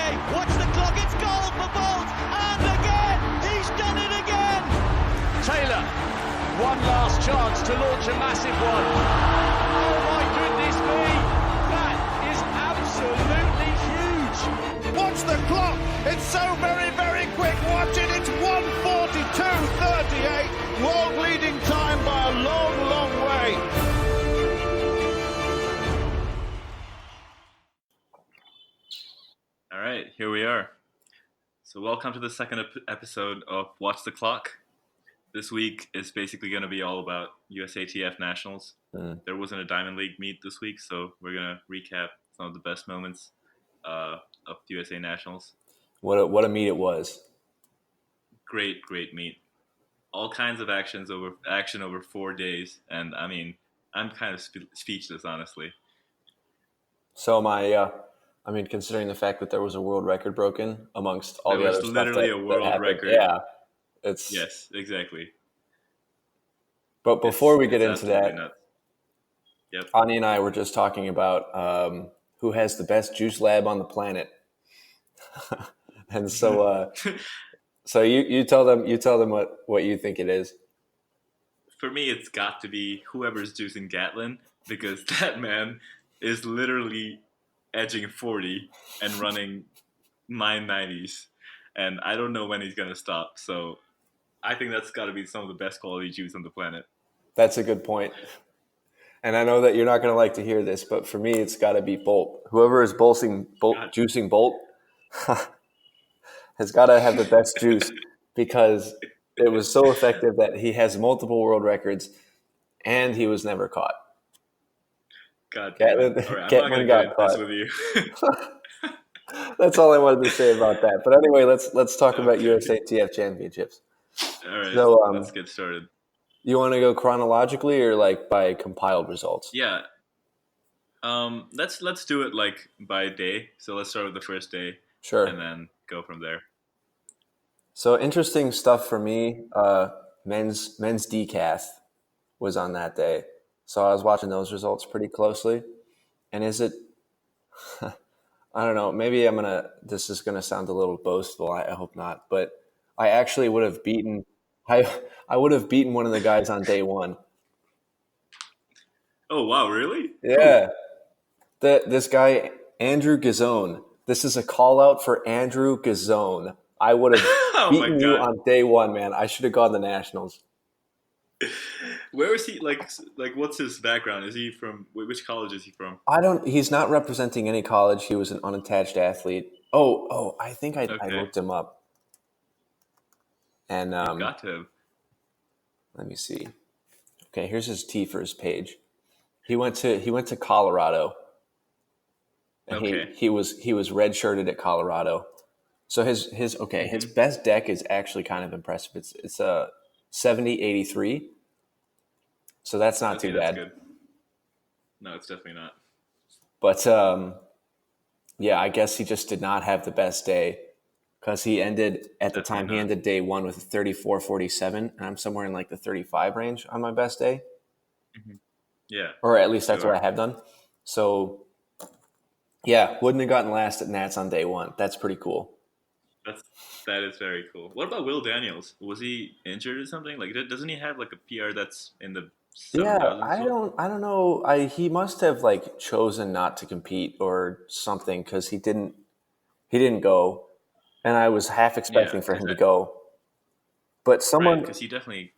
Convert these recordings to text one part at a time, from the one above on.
Watch the clock, it's goal for Bolt, and again, he's done it again! Taylor, one last chance to launch a massive one. Oh my goodness me, that is absolutely huge. Watch the clock, it's so very, very quick. Watch it, it's 1:42.38. World leading time by a long, long way. All right, here we are. So welcome to the second episode of Watch the Clock. This week is basically going to be all about USATF Nationals. There wasn't a Diamond League meet this week, so we're going to recap some of the best moments of the USA Nationals. What a meet it was. Great meet. All kinds of action over 4 days, and I mean, I'm kind of speechless, honestly. So considering the fact that there was a world record broken amongst all the other stuff there was literally a world record. Yeah, yes, exactly. But before we get into that, nuts. Yep. Ani and I were just talking about who has the best juice lab on the planet, and so so you tell them what you think it is. For me, it's got to be whoever's juicing Gatlin, because that man is literally edging 40 and running 990s, and I don't know when he's going to stop. So I think that's got to be some of the best quality juice on the planet. That's a good point. And I know that you're not going to like to hear this, but for me, it's got to be Bolt. Whoever is juicing Bolt has got to have the best juice, because it was so effective that he has multiple world records and he was never caught. God damn it. All right, I'm not going to get this with you. That's all I wanted to say about that. But anyway, let's talk about USATF Championships. All right, so, let's get started. You want to go chronologically or like by compiled results? Yeah. Let's do it like by day. So let's start with the first day. Sure. And then go from there. So interesting stuff for me. Men's decaf was on that day. So I was watching those results pretty closely. And is it, I don't know, maybe this is going to sound a little boastful. I hope not. But I actually would have beaten one of the guys on day one. Oh, wow, really? Yeah. This guy, Andrew Gazzone. This is a call out for Andrew Gazzone. I would have beaten you on day one, man. I should have gone to Nationals. Where is he? Like, what's his background? Is he from which college is he from? He's not representing any college. He was an unattached athlete. Oh, I think I looked him up. And You've got to. Let me see. Okay, here's his T-First page. He went to Colorado. And he was redshirted at Colorado. So his best deck is actually kind of impressive. It's a 70-83. So that's not too bad. Good. No, it's definitely not. But I guess he just did not have the best day, because he ended he ended day one with a 34.47, and I'm somewhere in like the 35 range on my best day. Mm-hmm. Yeah. Or at least that's what I have done. So yeah, wouldn't have gotten last at Nats on day one. That's pretty cool. That is very cool. What about Will Daniels? Was he injured or something? Like, doesn't he have like a PR that's in the 7,000? Yeah, I don't know. He must have like chosen not to compete or something, because he didn't go, and I was half expecting for him to go. But someone, because he definitely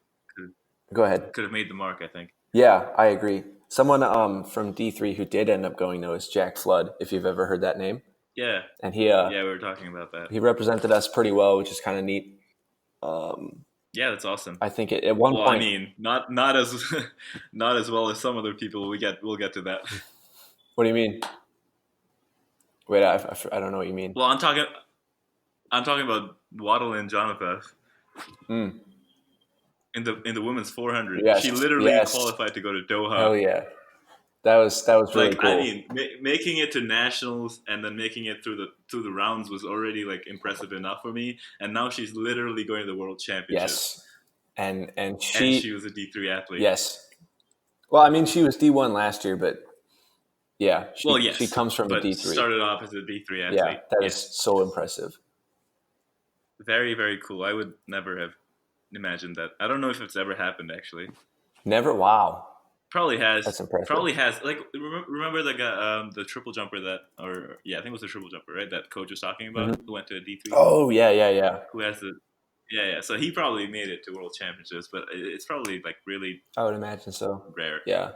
go ahead, could have made the mark, I think. Yeah, I agree. Someone from D3 who did end up going though is Jack Flood, if you've ever heard that name. Yeah. And he we were talking about that. He represented us pretty well, which is kind of neat. Yeah, that's awesome. I think at one point, I mean, not as well as some other people. We'll get to that. What do you mean? Wait, I don't know what you mean. Well, I'm talking about Waddle and Jonathan. In the women's 400, yes, she literally qualified to go to Doha. Oh yeah, that was really cool. I mean, making it to nationals and then making it through the rounds was already like impressive enough for me. And now she's literally going to the World Championships. Yes, and she was a D3 athlete. Yes, well, I mean, she was D1 last year, but Yeah, Well, yes. she comes from a but D3. started off as a D3 athlete. Yeah, that is Yes. so impressive. Very, very cool. I would never have imagined that. I don't know if it's ever happened, actually. Never. Wow. Probably has. That's impressive. Probably has. Like, remember the guy, the triple jumper I think it was the triple jumper, right? That coach was talking about, who went to a D3. Oh, yeah. Who has the... Yeah. So he probably made it to World Championships, but it's probably, like, really I would imagine so. rare. Yeah.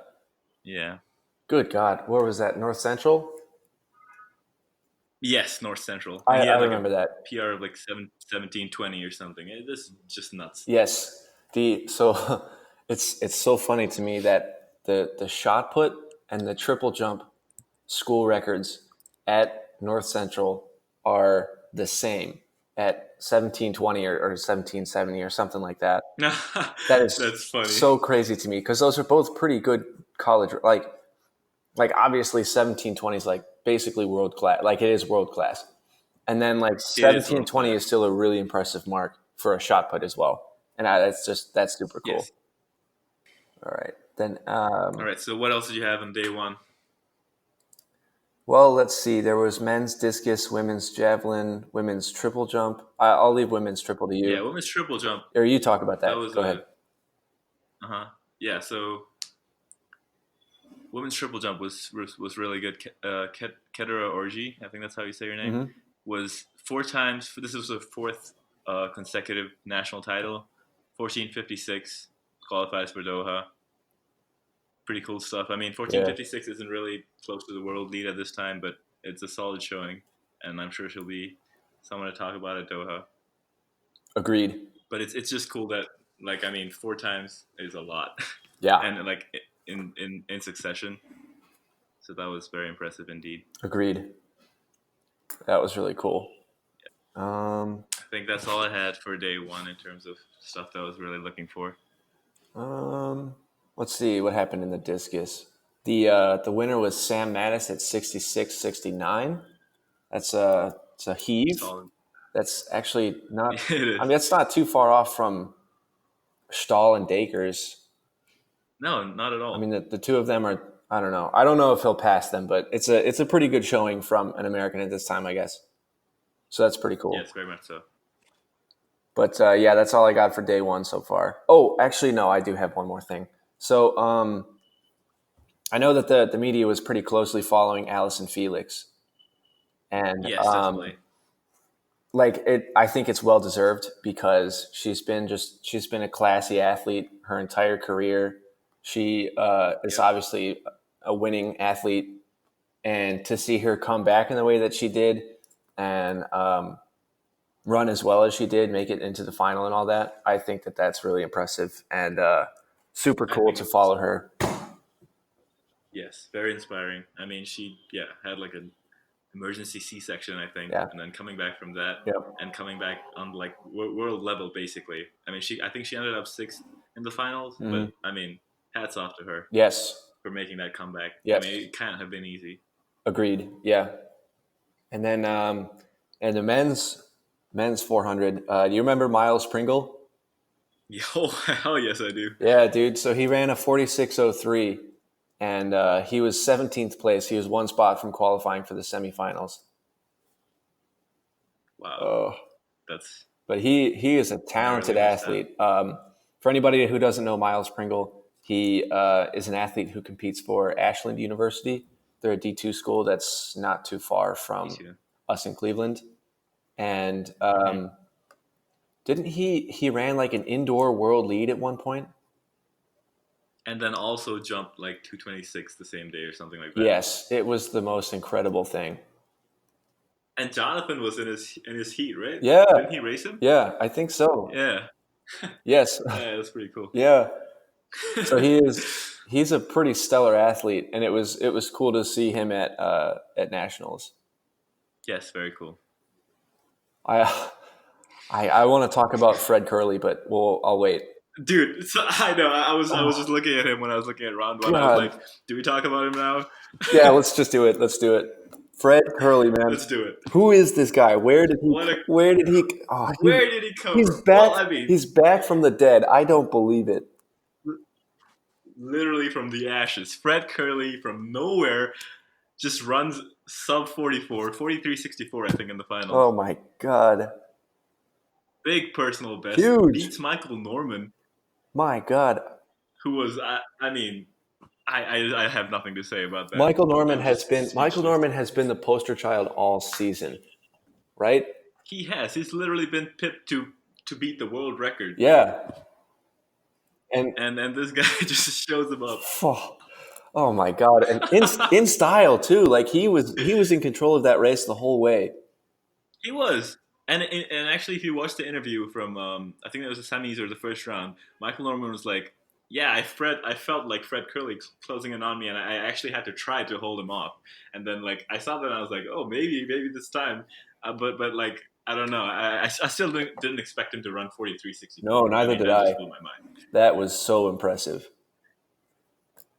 Yeah. Good God. Where was that? North Central? Yes, North Central. I He had, like, remember that. PR of, like, 17:20 or something. This is just nuts. Yes. So it's so funny to me that the shot put and the triple jump school records at North Central are the same at 1720 or 1770 or something like that. That is That's funny. so crazy to me because those are both pretty good college. Like obviously 1720 is like basically world class. Like it is world class. And then like 1720 is still a really impressive mark for a shot put as well. And that's super cool. Yes. All right. Then All right, so what else did you have on day one? well, let's see. There was men's discus, women's javelin, women's triple jump. I'll leave women's triple to you. Yeah, women's triple jump. Or you talk about that. That was Go ahead. Yeah, so women's triple jump was really good. Kedera Orji, I think that's how you say your name, was 4 times. This was her 4th consecutive national title. 14:56 qualifies for Doha. Pretty cool stuff. I mean, 14:56 isn't really close to the world lead at this time, but it's a solid showing, and I'm sure she'll be someone to talk about at Doha. Agreed. But it's just cool that, like, I mean, 4 times is a lot. Yeah. And, like, in succession. So that was very impressive indeed. Agreed. That was really cool. I think that's all I had for day one in terms of stuff that I was really looking for. Let's see what happened in the discus. The winner was Sam Mattis at 66.69. It's a heave. Solid. That's actually not. It is. I mean, that's not too far off from Stahl and Dakers. No, not at all. I mean, the two of them are. I don't know. I don't know if he'll pass them, but it's a pretty good showing from an American at this time, I guess. So that's pretty cool. Yes, very much so. But yeah, that's all I got for day one so far. Oh, actually, no, I do have one more thing. So I know that the media was pretty closely following Allison Felix, and Yes, definitely. I think it's well deserved because she's been a classy athlete her entire career. She is obviously a winning athlete, and to see her come back in the way that she did and run as well as she did, make it into the final and all that, I think that that's really impressive and super cool to follow her. Yes, very inspiring. I mean, she had like an emergency C-section, I think, Yeah. and then coming back from that Yep. and coming back on like world level basically. I mean, I think she ended up 6th in the finals, but I mean, hats off to her Yes. for making that comeback. Yes. I mean, it can't have been easy. Agreed. Yeah. And then and the men's 400. Do you remember Miles Pringle? Oh, hell yes, I do. Yeah, dude. So he ran a 46.03, and he was 17th place. He was one spot from qualifying for the semifinals. Wow. Oh, That's but he is a talented Never really missed athlete. For anybody who doesn't know Miles Pringle, he is an athlete who competes for Ashland University. They're a D2 school that's not too far from us in Cleveland. And didn't he ran like an indoor world lead at one point? and then also jumped like 226 the same day or something like that. Yes, it was the most incredible thing. And Jonathan was in his heat, right? Yeah. Didn't he race him? Yeah, I think so. Yeah. Yes. Yeah, that's pretty cool. Yeah. So he's a pretty stellar athlete, and it was cool to see him at nationals. Yes, very cool. I want to talk about Fred Curley, but I'll wait. Dude, so I know. I was just looking at him when I was looking at round one. I was like, do we talk about him now? Yeah, let's just do it. Let's do it. Fred Curley, man. Let's do it. Who is this guy? Where did he Where did he come He's from? back. Well, I mean, he's back from the dead. I don't believe it. literally from the ashes. Fred Curley from nowhere just runs sub 44, 43.64, I think, in the finals. Oh my God. Big personal best. Huge. Beats Michael Norman, My God. who was, I mean, I have nothing to say about that. Michael Norman I'm has just been speechless. the poster child all season, right? He has. He's literally been pipped to beat the world record. Yeah. And And this guy just shows him up. oh my God. And in style too. Like he was in control of that race the whole way. He was. And actually, if you watch the interview from, I think it was the semis or the first round, Michael Norman was like, yeah, I felt like Fred Curley closing in on me, and I actually had to try to hold him off. And then, like, I saw that, and I was like, oh, maybe this time. But like, I don't know. I still didn't expect him to run 43.64. No, neither did that I. just blew my mind. That was so impressive.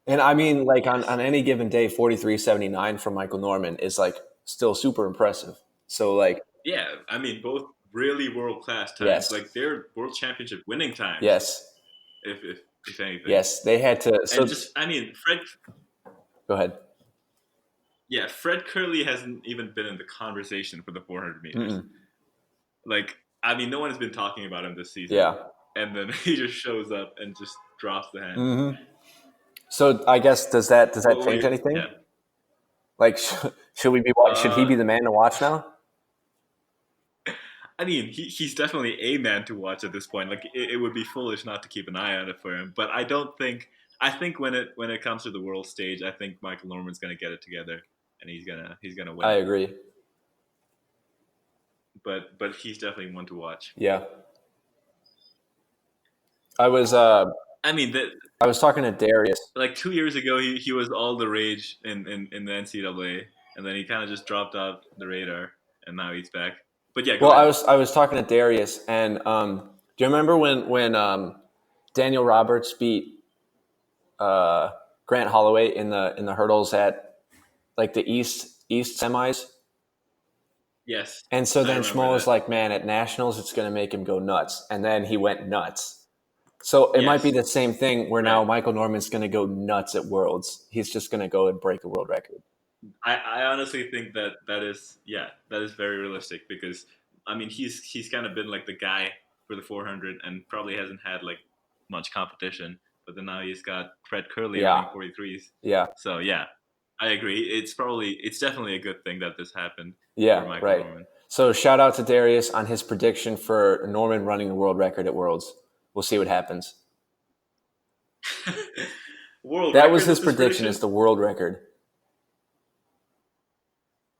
And I mean, like on any given day, 43.79 from Michael Norman is like still super impressive. So like, Yeah, I mean, both really world-class times. Yes. Like, they're world championship winning times. yes, If anything. yes, they had to. So And just, I mean, go ahead. Yeah, Fred Curley hasn't even been in the conversation for the 400 meters. Mm-mm. Like, I mean, no one has been talking about him this season. Yeah. And then he just shows up and just drops the hand. Mm-hmm. So I guess does that change anything? Yeah. Like, should we be? Should he be the man to watch now? I mean, he's definitely a man to watch at this point. Like, it would be foolish not to keep an eye on it for him. But I don't think. I think when it comes to the world stage, I think Michael Norman's going to get it together, and he's gonna win. I agree. But he's definitely one to watch. Yeah. I was I mean, I was talking to Darius. like 2 years ago, he was all the rage in the NCAA, and then he kind of just dropped off the radar, and now he's back. But yeah, go Well, ahead. I was talking to Darius, and do you remember when Daniel Roberts beat Grant Holloway in the hurdles at like the East semis? Yes. And so I then remember Schmo was that. like, man, at nationals, it's going to make him go nuts. And then he went nuts. So it might be the same thing where now Michael Norman's going to go nuts at Worlds. He's just going to go and break a world record. I honestly think that is very realistic because, I mean, he's kind of been like the guy for the 400 and probably hasn't had like much competition. But then now he's got Fred Curley running 43s. Yeah. So yeah, I agree. It's definitely a good thing that this happened. Yeah, for Michael right. Norman. So shout out to Darius on his prediction for Norman running the world record at Worlds. We'll see what happens. That was his prediction. It's the world record.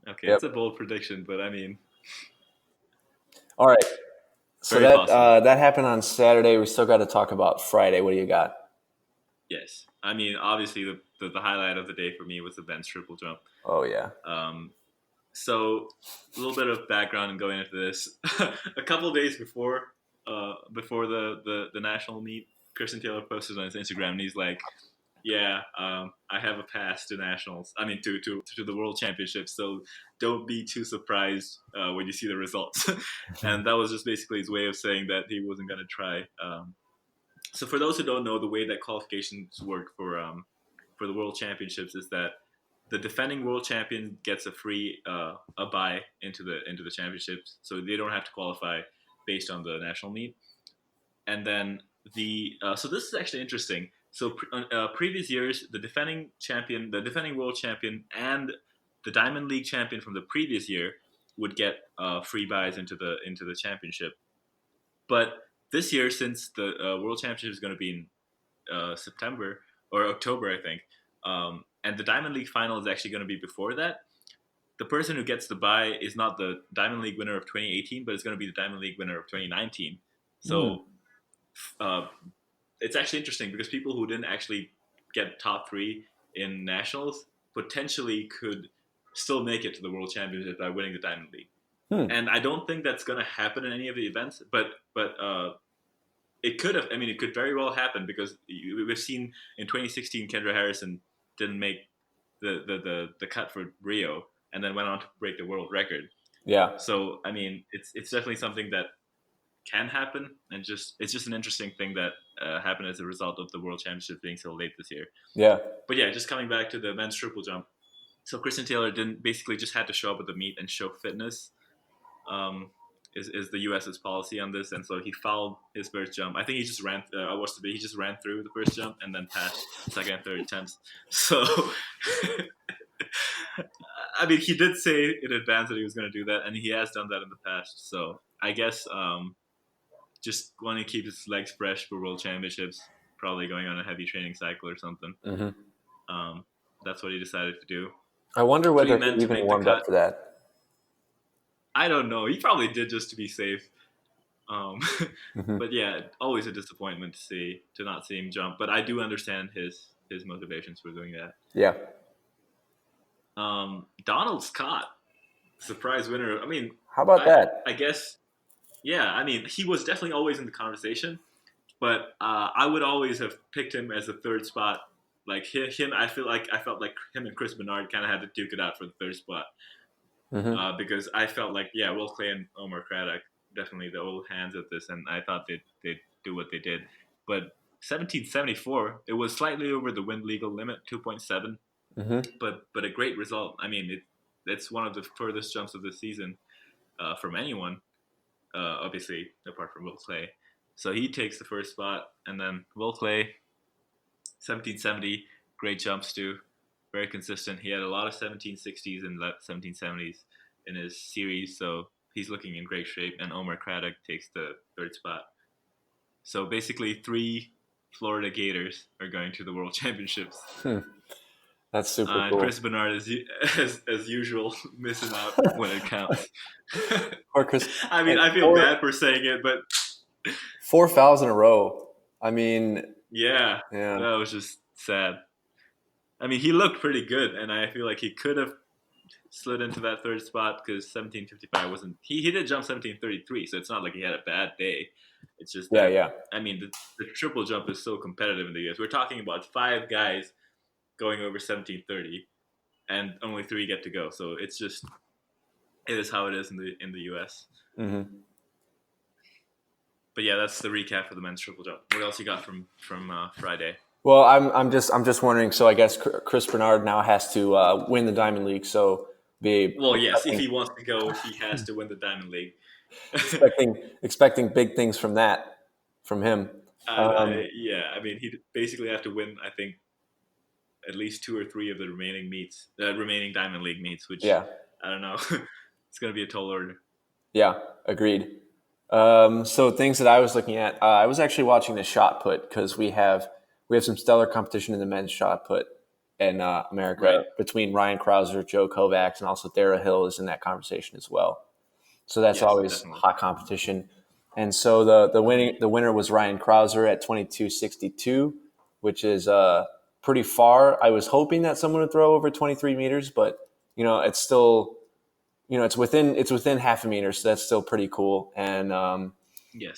Okay, It's a bold prediction, but I mean, all right. So very possible. that happened on Saturday. We still got to talk about Friday. What do you got? Yes, I mean, obviously the highlight of the day for me was the men's triple jump. Oh yeah. So a little bit of background and going into this. A couple of days before the national meet, Christian Taylor posted on his Instagram, and he's like, "Yeah, I have a pass to nationals. I mean, to the World Championships. So don't be too surprised when you see the results." And that was just basically his way of saying that he wasn't going to try. So for those who don't know, the way that qualifications work for the World Championships is that the defending world champion gets a free a bye into the championships, so they don't have to qualify based on the national meet. And then so this is actually interesting. So previous years, the defending world champion, and the Diamond League champion from the previous year would get free buys into the championship. But this year, since the World Championship is going to be in September or October, I think, and the Diamond League final is actually going to be before that, the person who gets the bye is not the Diamond League winner of 2018, but it's going to be the Diamond League winner of 2019. So it's actually interesting because people who didn't actually get top 3 in nationals potentially could still make it to the World Championship by winning the Diamond League. And I don't think that's going to happen in any of the events, but it could have. I mean, it could very well happen because we've seen in 2016 Kendra Harrison didn't make the cut for Rio and then went on to break the world record. Yeah. So I mean, it's definitely something that can happen, and it's just an interesting thing that happened as a result of the World Championship being so late this year. Yeah. But yeah, just coming back to the men's triple jump. So Christian Taylor basically just had to show up at the meet and show fitness. Is the US's policy on this, and so he fouled his first jump. I think he just ran. He just ran through the first jump and then passed second and third attempts. So, I mean, he did say in advance that he was going to do that, and he has done that in the past. So, I guess just wanting to keep his legs fresh for World Championships, probably going on a heavy training cycle or something. Mm-hmm. That's what he decided to do. I wonder whether he even warmed up for that. I don't know. He probably did just to be safe. But yeah, always a disappointment to not see him jump. But I do understand his motivations for doing that. Yeah. Donald Scott, surprise winner. I mean, how about that? I guess, yeah. I mean, he was definitely always in the conversation, but I would always have picked him as the third spot. Like him, I felt like him and Chris Bernard kind of had to duke it out for the third spot. Mm-hmm. Because I felt like, yeah, Will Clay and Omar Craddock, definitely the old hands at this, and I thought they'd do what they did. But 1774, it was slightly over the wind legal limit, 2.7, but a great result. I mean, it's one of the furthest jumps of the season from anyone, obviously, apart from Will Clay. So he takes the first spot, and then Will Clay, 1770, great jumps too. Very consistent. He had a lot of 1760s and 1770s in his series, so he's looking in great shape. And Omar Craddock takes the third spot. So basically, 3 Florida Gators are going to the World Championships. That's super cool. And Chris Bernard is as usual missing out when it counts. Or Chris. I mean, I feel bad for saying it, but 4 fouls in a row. I mean, yeah, that was just sad. I mean, he looked pretty good, and I feel like he could have slid into that third spot because 1755 wasn't. He did jump 1733, so it's not like he had a bad day. It's just that, yeah. I mean, the triple jump is so competitive in the US. We're talking about 5 guys going over 1730, and only 3 get to go. So it is how it is in the US. Mm-hmm. But yeah, that's the recap for the men's triple jump. What else you got from Friday? Well, I'm just wondering. So I guess Chris Bernard now has to win the Diamond League. So yes, if he wants to go, he has to win the Diamond League. expecting big things from him. Yeah, I mean, he'd basically have to win, I think, at least 2 or 3 of the remaining Diamond League meets. Which I don't know. It's going to be a tall order. Yeah, agreed. So things that I was looking at, I was actually watching the shot put because we have some stellar competition in the men's shot put in America between Ryan Krauser, Joe Kovacs, and also Dara Hill is in that conversation as well. So that's always definitely hot competition. And so the winner was Ryan Krauser at 22.62, which is pretty far. I was hoping that someone would throw over 23 meters, but it's still it's within half a meter, so that's still pretty cool. And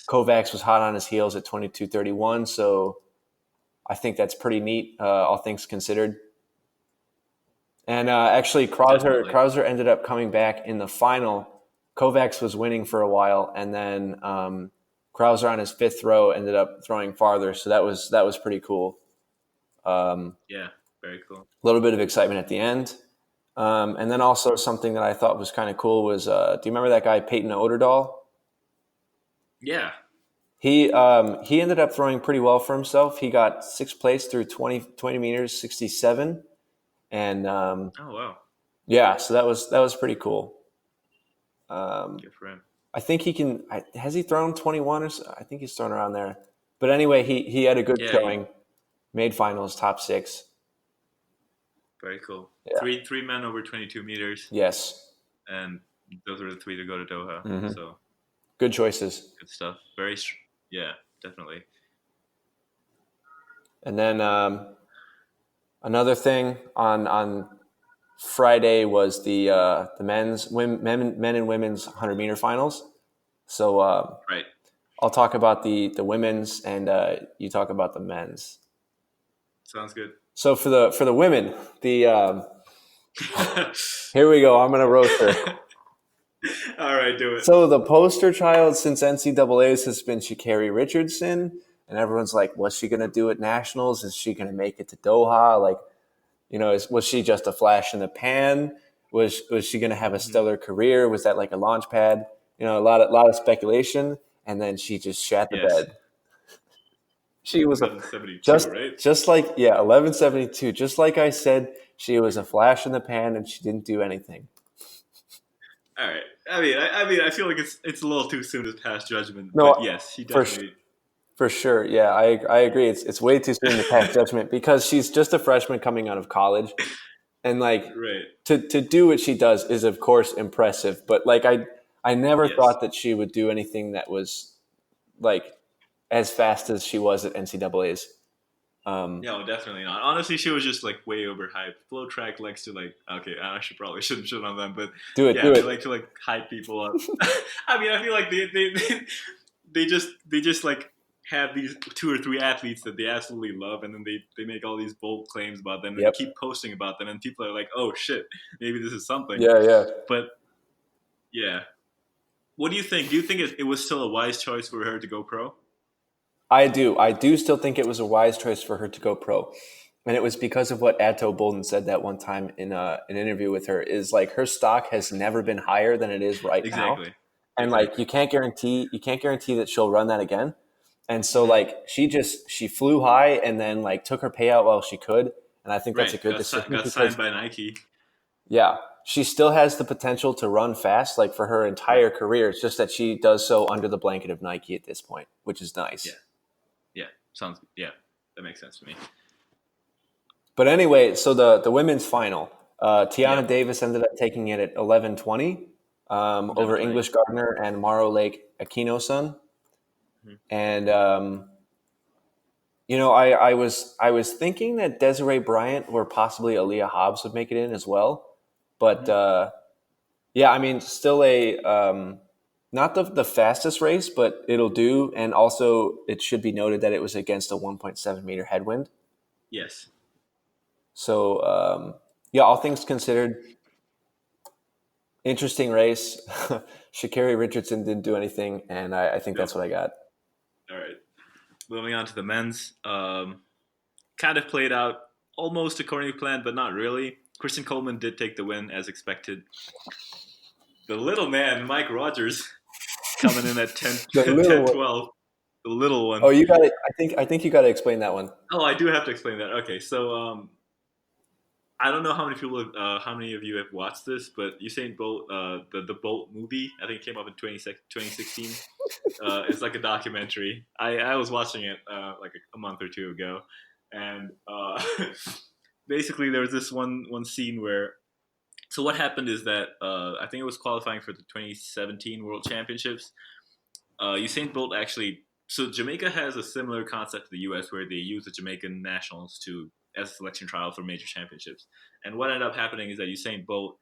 Kovacs was hot on his heels at 22.31, so I think that's pretty neat, all things considered. And actually, Krauser ended up coming back in the final. Kovacs was winning for a while, and then Krauser on his 5th throw ended up throwing farther. So that was pretty cool. Yeah, very cool. A little bit of excitement at the end. And then also something that I thought was kind of cool was, do you remember that guy Peyton Oderdahl? Yeah. He ended up throwing pretty well for himself. He got 6th place through 20 meters, 67. And oh wow. Yeah, so that was pretty cool. Good for him. I think he can. Has he thrown 21 or so? I think he's thrown around there. But anyway, he had a good showing. Made finals, top 6. Very cool. Yeah. Three men over 22 meters. Yes. And those are the 3 to go to Doha. Mm-hmm. So good choices. Good stuff. Yeah, definitely. And then another thing on Friday was the men and women's 100-meter finals. So right. I'll talk about the women's, and you talk about the men's. Sounds good. So for the women, here we go. I'm gonna roast her. All right, do it. So the poster child since NCAA's has been Sha'Carri Richardson, and everyone's like, "What's she gonna do at nationals? Is she gonna make it to Doha?" Like, Was she just a flash in the pan? Was she going to have a stellar career? Was that like a launch pad? A lot of speculation, and then she just shat the Yes. bed. She was 1172, right? just like 1172. Just like I said, she was a flash in the pan, and she didn't do anything. All right. I feel like it's a little too soon to pass judgment. No, but yes, he definitely. For sure. Yeah, I agree. It's way too soon to pass judgment because she's just a freshman coming out of college. And like Right. to do what she does is of course impressive. But like I never Yes. thought that she would do anything that was like as fast as she was at NCAA's. No, definitely not. Honestly, she was just like way overhyped. Flow Track likes to I probably shouldn't shit on them, but Do it. they like to like hype people up. I feel like they just like have these 2 or 3 athletes that they absolutely love, and then they make all these bold claims about them and keep posting about them, and people are like, oh shit, maybe this is something. Yeah. But yeah, what do you think? Do you think it was still a wise choice for her to go pro? I do still think it was a wise choice for her to go pro. And it was because of what Atto Bolden said that one time in an interview with her, is like her stock has never been higher than it is right now. And like you can't guarantee that she'll run that again. And so like she flew high and then like took her payout while she could. And I think that's a good decision. Got signed by Nike. Yeah. She still has the potential to run fast like for her entire career. It's just that she does so under the blanket of Nike at this point, which is nice. Yeah, that makes sense to me. But anyway, so the women's final, Tiana Davis ended up taking it at 11:20 over English Gardner and Maro Lake Aquino-san. Mm-hmm. And I was thinking that Desiree Bryant or possibly Aaliyah Hobbs would make it in as well, but still a not the fastest race, but it'll do. And also, it should be noted that it was against a 1.7 meter headwind. Yes. So, all things considered, interesting race. Sha'Carri Richardson didn't do anything, and I think that's what I got. All right. Moving on to the men's. Kind of played out almost according to plan, but not really. Kristen Coleman did take the win, as expected. The little man, Mike Rogers, coming in at 10-12. The little one. Oh, you got it. I think you got to explain that one. Oh, I do have to explain that. Okay, so I don't know how many of you have watched this, but Usain Bolt, the Bolt movie, I think it came up in 2016. It's like a documentary. I was watching it like a month or 2 ago, and basically there was this one scene where. So what happened is that I think it was qualifying for the 2017 World Championships. Usain Bolt actually. So Jamaica has a similar concept to the U.S. where they use the Jamaican nationals as a selection trial for major championships. And what ended up happening is that Usain Bolt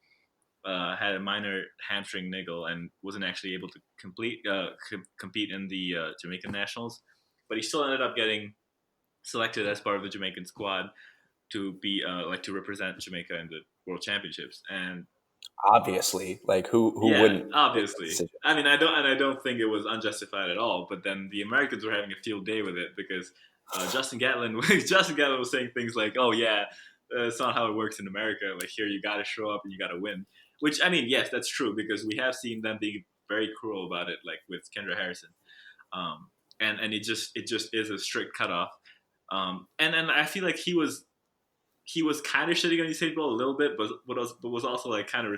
had a minor hamstring niggle and wasn't actually able to compete in the Jamaican nationals. But he still ended up getting selected as part of the Jamaican squad to be to represent Jamaica in the World Championships. And obviously, like who wouldn't? Obviously, I mean, I don't think it was unjustified at all. But then the Americans were having a field day with it because Justin Gatlin was saying things like, "Oh yeah, it's not how it works in America. Like here, you got to show up and you got to win." Which I mean, yes, that's true because we have seen them being very cruel about it, like with Kendra Harrison, and it just is a strict cutoff. And I feel like he was kind of shitting on Usain Bolt a little bit, but was also like kind of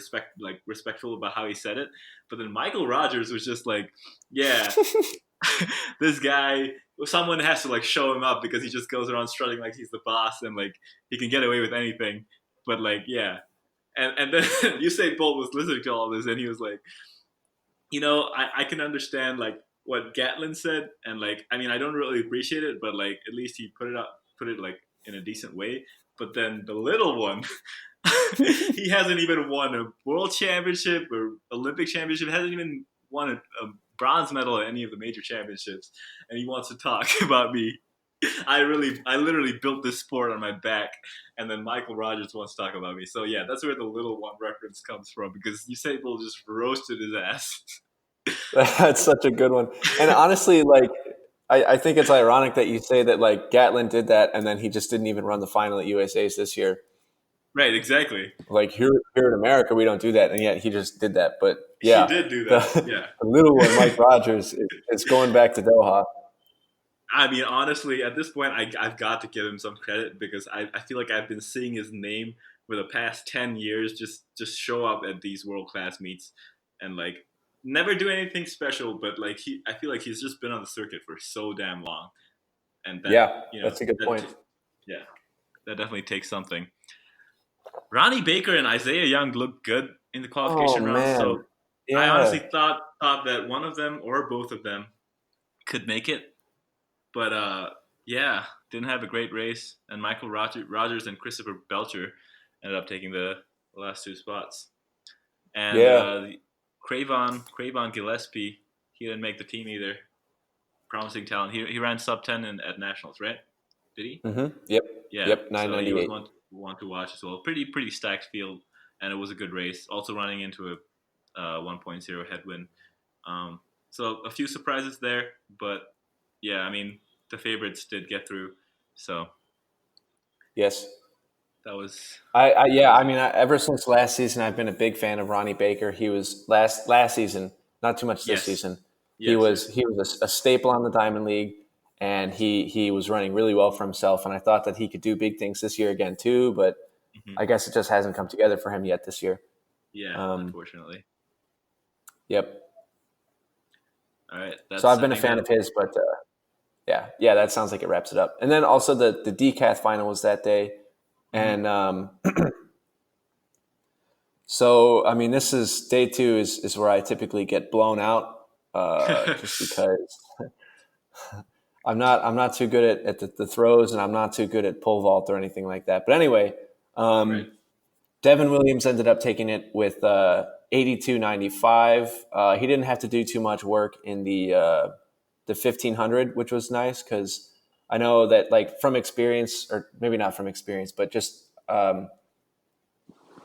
respectful about how he said it. But then Michael Rogers was just like, yeah, this guy, someone has to like show him up because he just goes around strutting like he's the boss and like he can get away with anything. But like, yeah. And then Usain Bolt was listening to all this and he was like, I can understand like what Gatlin said. And like, I mean, I don't really appreciate it, but like, at least he put it like in a decent way. But then the little one, he hasn't even won a world championship or Olympic championship, hasn't even won a bronze medal at any of the major championships. And he wants to talk about me. I literally built this sport on my back. And then Michael Rogers wants to talk about me. So yeah, that's where the little one reference comes from because Usain Bolt just roasted his ass. That's such a good one. And honestly, like, I think it's ironic that you say that like Gatlin did that and then he just didn't even run the final at USA's this year. Right, exactly. Like here in America, we don't do that, and yet he just did that. But He yeah, did do that. the, Yeah. the little one, Mike Rogers, is going back to Doha. I mean, honestly, at this point, I've got to give him some credit because I feel like I've been seeing his name for the past 10 years just show up at these world class meets and like never do anything special, but like I feel like he's just been on the circuit for so damn long, and that Yeah, that's a good point. Yeah, that definitely takes something. Ronnie Baker and Isaiah Young looked good in the Oh qualification round, man, so I yeah, honestly thought that one of them or both of them could make it. But yeah, didn't have a great race, and Michael Rogers and Christopher Belcher ended up taking the last two spots. And yeah. Cravon Gillespie, he didn't make the team either. Promising talent. He ran sub 10 at nationals, right? Did he? Mm-hmm. Yep. Yeah. Yep. So he was 998. one to watch as well. Pretty stacked field, and it was a good race. Also running into a 1.0 headwind. So a few surprises there, but yeah, I mean the favorites did get through, so Yes. that was. I mean, ever since last season, I've been a big fan of Ronnie Baker. He was last season, not too much this Yes. season. Yes, He was a staple on the Diamond League, and he was running really well for himself. And I thought that he could do big things this year again too, but I guess it just hasn't come together for him yet this year. Yeah, unfortunately. Yep. All right. So I've been a fan of his, but yeah, that sounds like it wraps it up. And then also the decathlon final was that day, and so I mean, this is day 2 is where I typically get blown out, just because I'm not too good at the throws, and I'm not too good at pole vault or anything like that. But anyway, Right. Devin Williams ended up taking it with 82.95. He didn't have to do too much work in the 1500, which was nice because I know that, like, from experience, or maybe not from experience, but just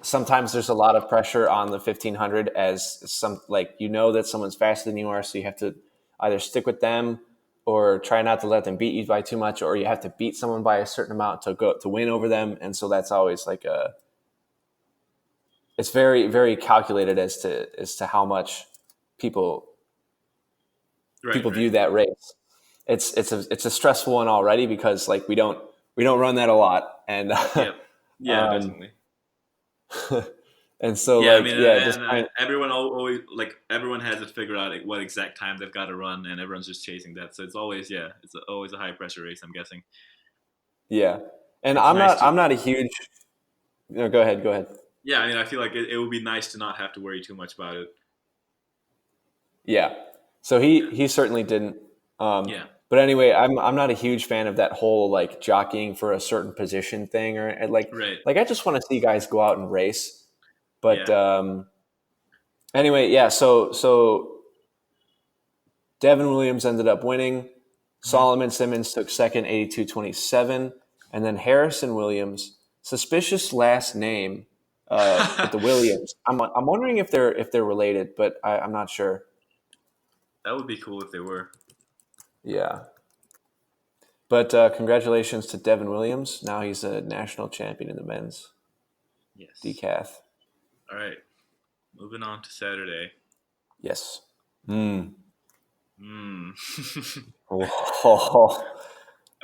sometimes there's a lot of pressure on the 1500 as that someone's faster than you are, so you have to either stick with them or try not to let them beat you by too much, or you have to beat someone by a certain amount to win over them. And so that's always like it's very, very calculated as to how much people view that race. It's a stressful one already because like we don't run that a lot, and Definitely. and so everyone always everyone has it figured out like what exact time they've got to run, and everyone's just chasing that. So it's always a high pressure race, I'm guessing. Yeah, and I'm not a huge. No, go ahead. Yeah, I mean, I feel like it would be nice to not have to worry too much about it. Yeah, so he certainly didn't. But anyway, I'm not a huge fan of that whole like jockeying for a certain position thing, or like I just want to see guys go out and race. But anyway, yeah. So Devin Williams ended up winning. Solomon Simmons took second, 82.27, and then Harrison Williams, suspicious last name, with the Williams. I'm wondering if they're related, but I'm not sure. That would be cool if they were. Yeah. But congratulations to Devin Williams. Now he's a national champion in the men's decathlon. All right. Moving on to Saturday. Yes. Oh,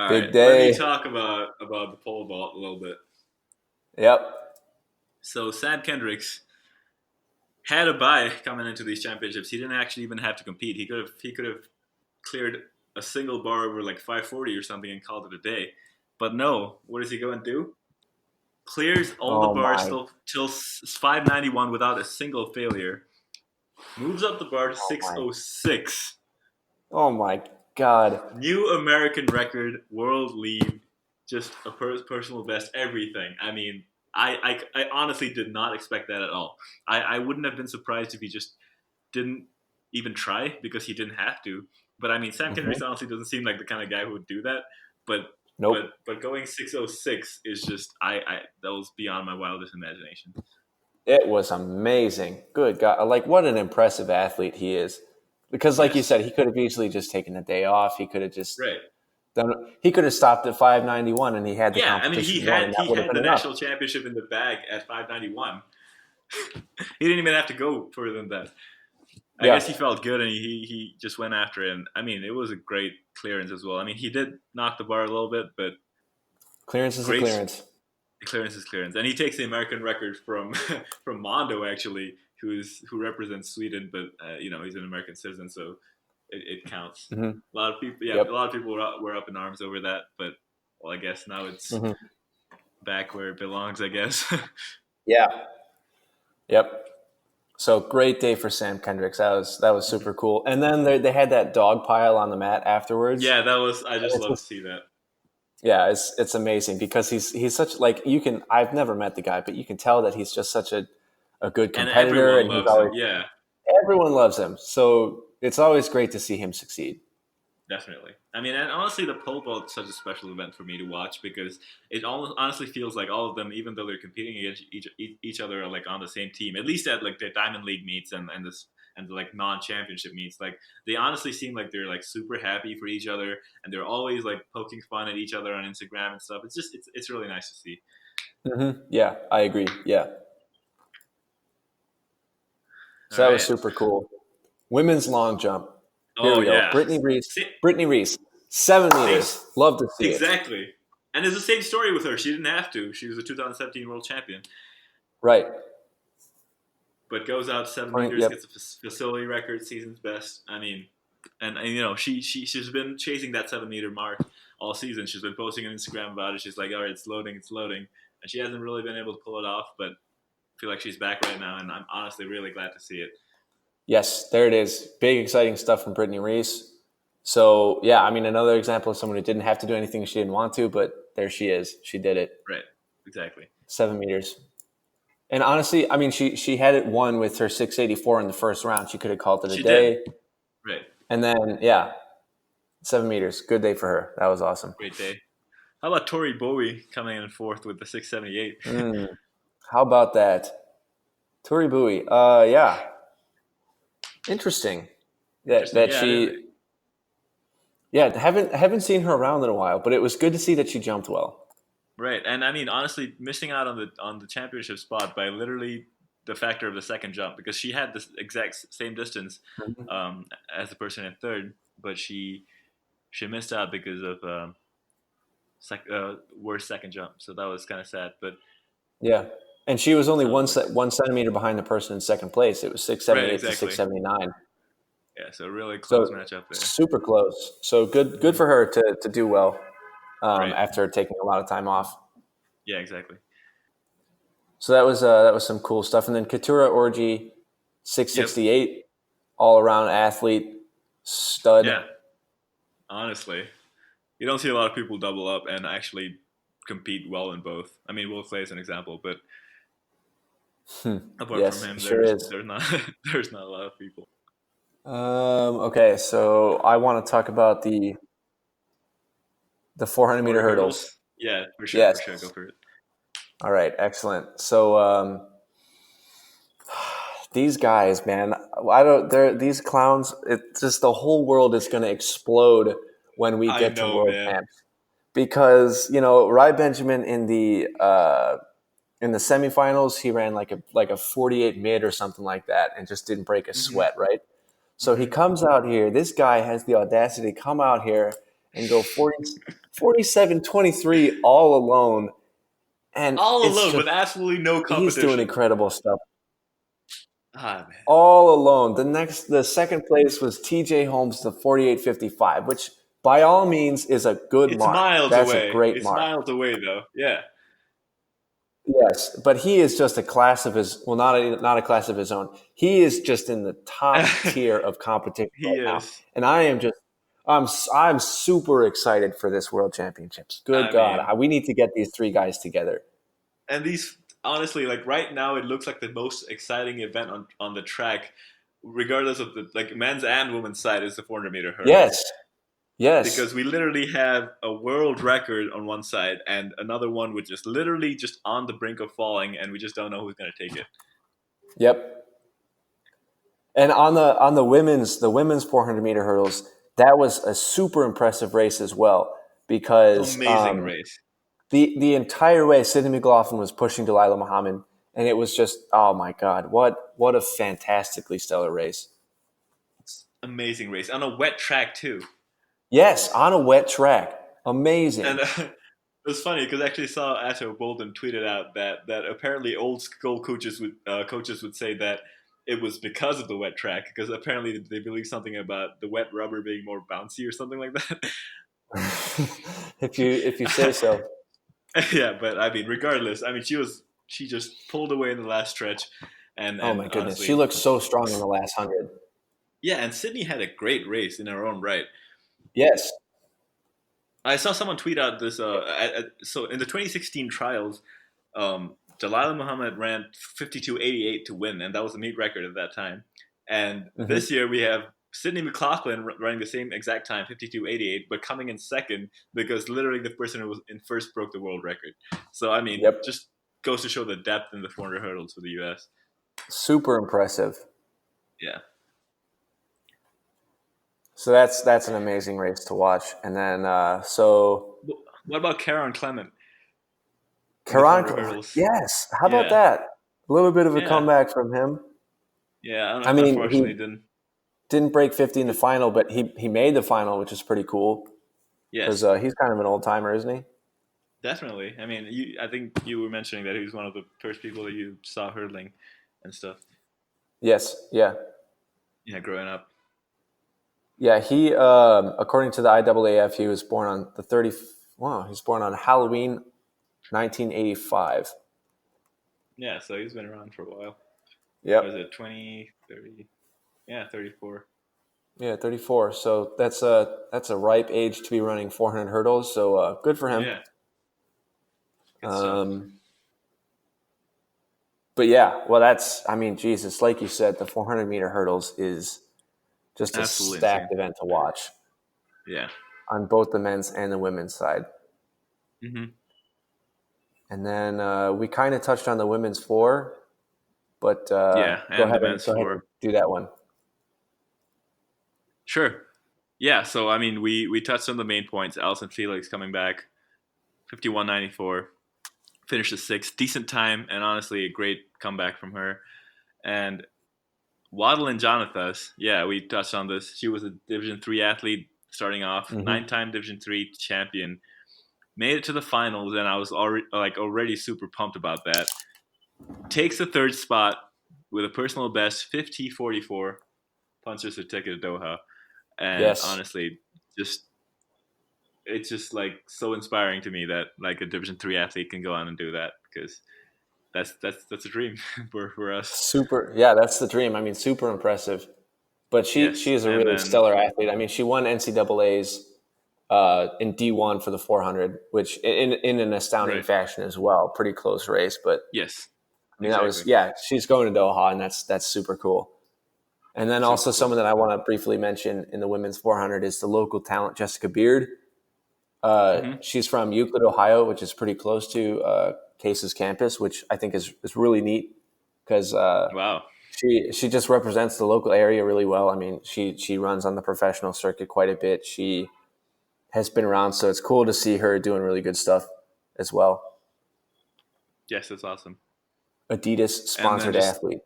big day. Let me talk about the pole vault a little bit. Yep. So Sam Kendricks had a bye coming into these championships. He didn't actually even have to compete. He could have cleared a single bar over like 540 or something and called it a day. But no, what does he go and do? Clears all the bars till 591 without a single failure. Moves up the bar to 606. Oh my God. New American record, world lead, just a personal best, everything. I mean, I honestly did not expect that at all. I wouldn't have been surprised if he just didn't even try because he didn't have to. But I mean, Sam Kendricks honestly doesn't seem like the kind of guy who would do that. But nope. But going 606 is just that was beyond my wildest imagination. It was amazing. Good God! Like, what an impressive athlete he is. Because, like you said, he could have easily just taken a day off. He could have just Then he could have stopped at 591, and he had the Yeah, I mean, competition he won, had and that he would have had been the enough. national championship in the bag at 591. He didn't even have to go further than that. I Yeah. guess he felt good, and he just went after it. And I mean, it was a great clearance as well. I mean, he did knock the bar a little bit, but Clearance is a great clearance. clearance is clearance. And he takes the American record from from Mondo, actually, who represents Sweden, but he's an American citizen, so it counts. Mhm. A lot of people, Yep. a lot of people were up in arms over that, but well, I guess now it's Mhm. back where it belongs, I guess. Yeah. Yep. So great day for Sam Kendricks. That was super cool. And then they had that dog pile on the mat afterwards. Yeah, that was. I just It's love to just- see that. Yeah, it's amazing because he's such like I've never met the guy, but you can tell that he's just such a good And competitor, everyone and he's loves him. always Yeah, everyone loves him. So it's always great to see him succeed. definitely. I mean, and honestly, the pole vault is such a special event for me to watch because it almost honestly feels like all of them, even though they're competing against each other, are like on the same team. At least at like the Diamond League meets and the like non-championship meets. Like they honestly seem like they're like super happy for each other, and they're always like poking fun at each other on Instagram and stuff. It's just it's really nice to see. Mm-hmm. Yeah, I agree. Yeah. So All that was right. super cool. Women's long jump. Here Oh we go. yeah, Brittany Reese. Si- 7 meters. Love to see it. exactly. And it's the same story with her. She didn't have to. She was a 2017 world champion. Right. But goes out 7 meters, Yep. gets a facility record, season's best. I mean, and she's been chasing that 7 meter mark all season. She's been posting on Instagram about it. She's like, all right, it's loading, and she hasn't really been able to pull it off. But I feel like she's back right now, and I'm honestly really glad to see it. Yes, there it is. Big, exciting stuff from Brittany Reese. So, yeah, I mean, another example of someone who didn't have to do anything she didn't want to, but there she is. She did it. Right, exactly. 7 meters. And honestly, I mean, she had it won with her 684 in the first round. She could have called it a day. Did. Right. And then, 7 meters. Good day for her. That was awesome. Great day. How about Tori Bowie coming in fourth with the 678? How about that? Tori Bowie. Yeah. Interesting. Haven't seen her around in a while, but it was good to see that she jumped well. Right, and I mean, honestly, missing out on the championship spot by literally the factor of the second jump, because she had the exact same distance as the person in third, but she missed out because of worst second jump. So that was kind of sad. But yeah, and she was only 1 centimeter behind the person in second place. It was 678 to 679. Yeah, so really close matchup there. Super close. So good for her to do well after taking a lot of time off. Yeah, exactly. So that was some cool stuff. And then Katura Orji, 668, all around athlete, stud. Yeah, honestly, you don't see a lot of people double up and actually compete well in both. I mean, Will Clay is an example, but apart from him, there's not there's not a lot of people. Okay, so I want to talk about the 400 meter hurdles. Yeah, for sure. Yes. For sure, go for it. All right, excellent. So these guys, man, these clowns. It's just the whole world is going to explode when we get to World Champs, because Rai Benjamin in the semifinals, he ran like a 48 mid or something like that, and just didn't break a sweat, right? So he comes out here. This guy has the audacity to come out here and go 47-23 all alone. And all alone with absolutely no competition. He's doing incredible stuff. Ah, man. All alone. The second place was TJ Holmes, the 48.55, which by all means is a good mark. Miles That's away. a great it's mark. It's miles away, though. Yeah. Yes, but he is just a class of his. Well, not a class of his own. He is just in the top tier of competition now, and I'm super excited for this World Championships. Good God, we need to get these three guys together. And these, honestly, like right now, it looks like the most exciting event on the track, regardless of the men's and women's side, is the 400 meter hurdle. Yes. Because we literally have a world record on one side and another one with just literally just on the brink of falling, and we just don't know who's going to take it. Yep. And on the women's 400 meter hurdles, that was a super impressive race as well. because Amazing race. the entire way Sidney McLaughlin was pushing Delilah Muhammad, and it was just, oh my God, what a fantastically stellar race. Amazing race on a wet track too. Yes, on a wet track. Amazing. And it was funny because I actually saw Atto Bolden tweeted out that apparently old school coaches would say that it was because of the wet track, because apparently they believe something about the wet rubber being more bouncy or something like that. if you say so. Yeah, but I mean, regardless, I mean, she just pulled away in the last stretch, and Oh my goodness, honestly, she looked so strong in the last 100. yeah, and Sydney had a great race in her own right. Yes. I saw someone tweet out this. So in the 2016 trials, Delilah Muhammad ran 52.88 to win, and that was a meet record at that time. And this year we have Sidney McLaughlin running the same exact time, 52.88, but coming in second because literally the person who was in first broke the world record. So I mean, just goes to show the depth in the 400 hurdles for the U.S. Super impressive. Yeah. So that's an amazing race to watch. And then what about Karen Clement? Karen, yes. How about that? A little bit of a comeback from him. Yeah, I mean, unfortunately didn't break 50 in the final, but he made the final, which is pretty cool. Yes, because he's kind of an old timer, isn't he? Definitely. I mean, I think you were mentioning that he was one of the first people that you saw hurdling and stuff. Yes. Yeah. Yeah, growing up. Yeah, he according to the IAAF, he was born on the 30. Wow, he was born on Halloween, 1985. Yeah, so he's been around for a while. Yeah. Was it 20, 30? Yeah, 34. Yeah, 34. So that's a ripe age to be running 400 hurdles. So good for him. Yeah. Good stuff. But yeah, well, Jesus, like you said, the 400 meter hurdles is just a stacked event to watch. Yeah. On both the men's and the women's side. Mm-hmm. And then we kind of touched on the women's 4, but go ahead and do that one. Sure. Yeah, so I mean, we touched on the main points. Allyson Felix coming back, 51.94, finished the 6th, decent time, and honestly a great comeback from her. And Waddle and Jonathas, we touched on this. She was a Division 3 athlete starting off, 9-time Division 3 champion. Made it to the finals, and I was already super pumped about that. Takes the 3rd spot with a personal best, 50.44, punches her ticket to Doha. And honestly, it's just like so inspiring to me that like a Division 3 athlete can go on and do that, because that's a dream for us. Super, yeah, that's the dream. I mean, super impressive. But she is a really stellar athlete. I mean, she won NCAAs in D1 for the 400, which in an astounding fashion as well. Pretty close race, but yes, I mean she's going to Doha, and that's super cool. And then also someone that I want to briefly mention in the women's 400 is the local talent Jessica Beard. She's from Euclid, Ohio, which is pretty close to Case's campus, which I think is really neat because she just represents the local area really well. I mean, she runs on the professional circuit quite a bit. She has been around, so it's cool to see her doing really good stuff as well. Yes, that's awesome. Adidas sponsored athlete.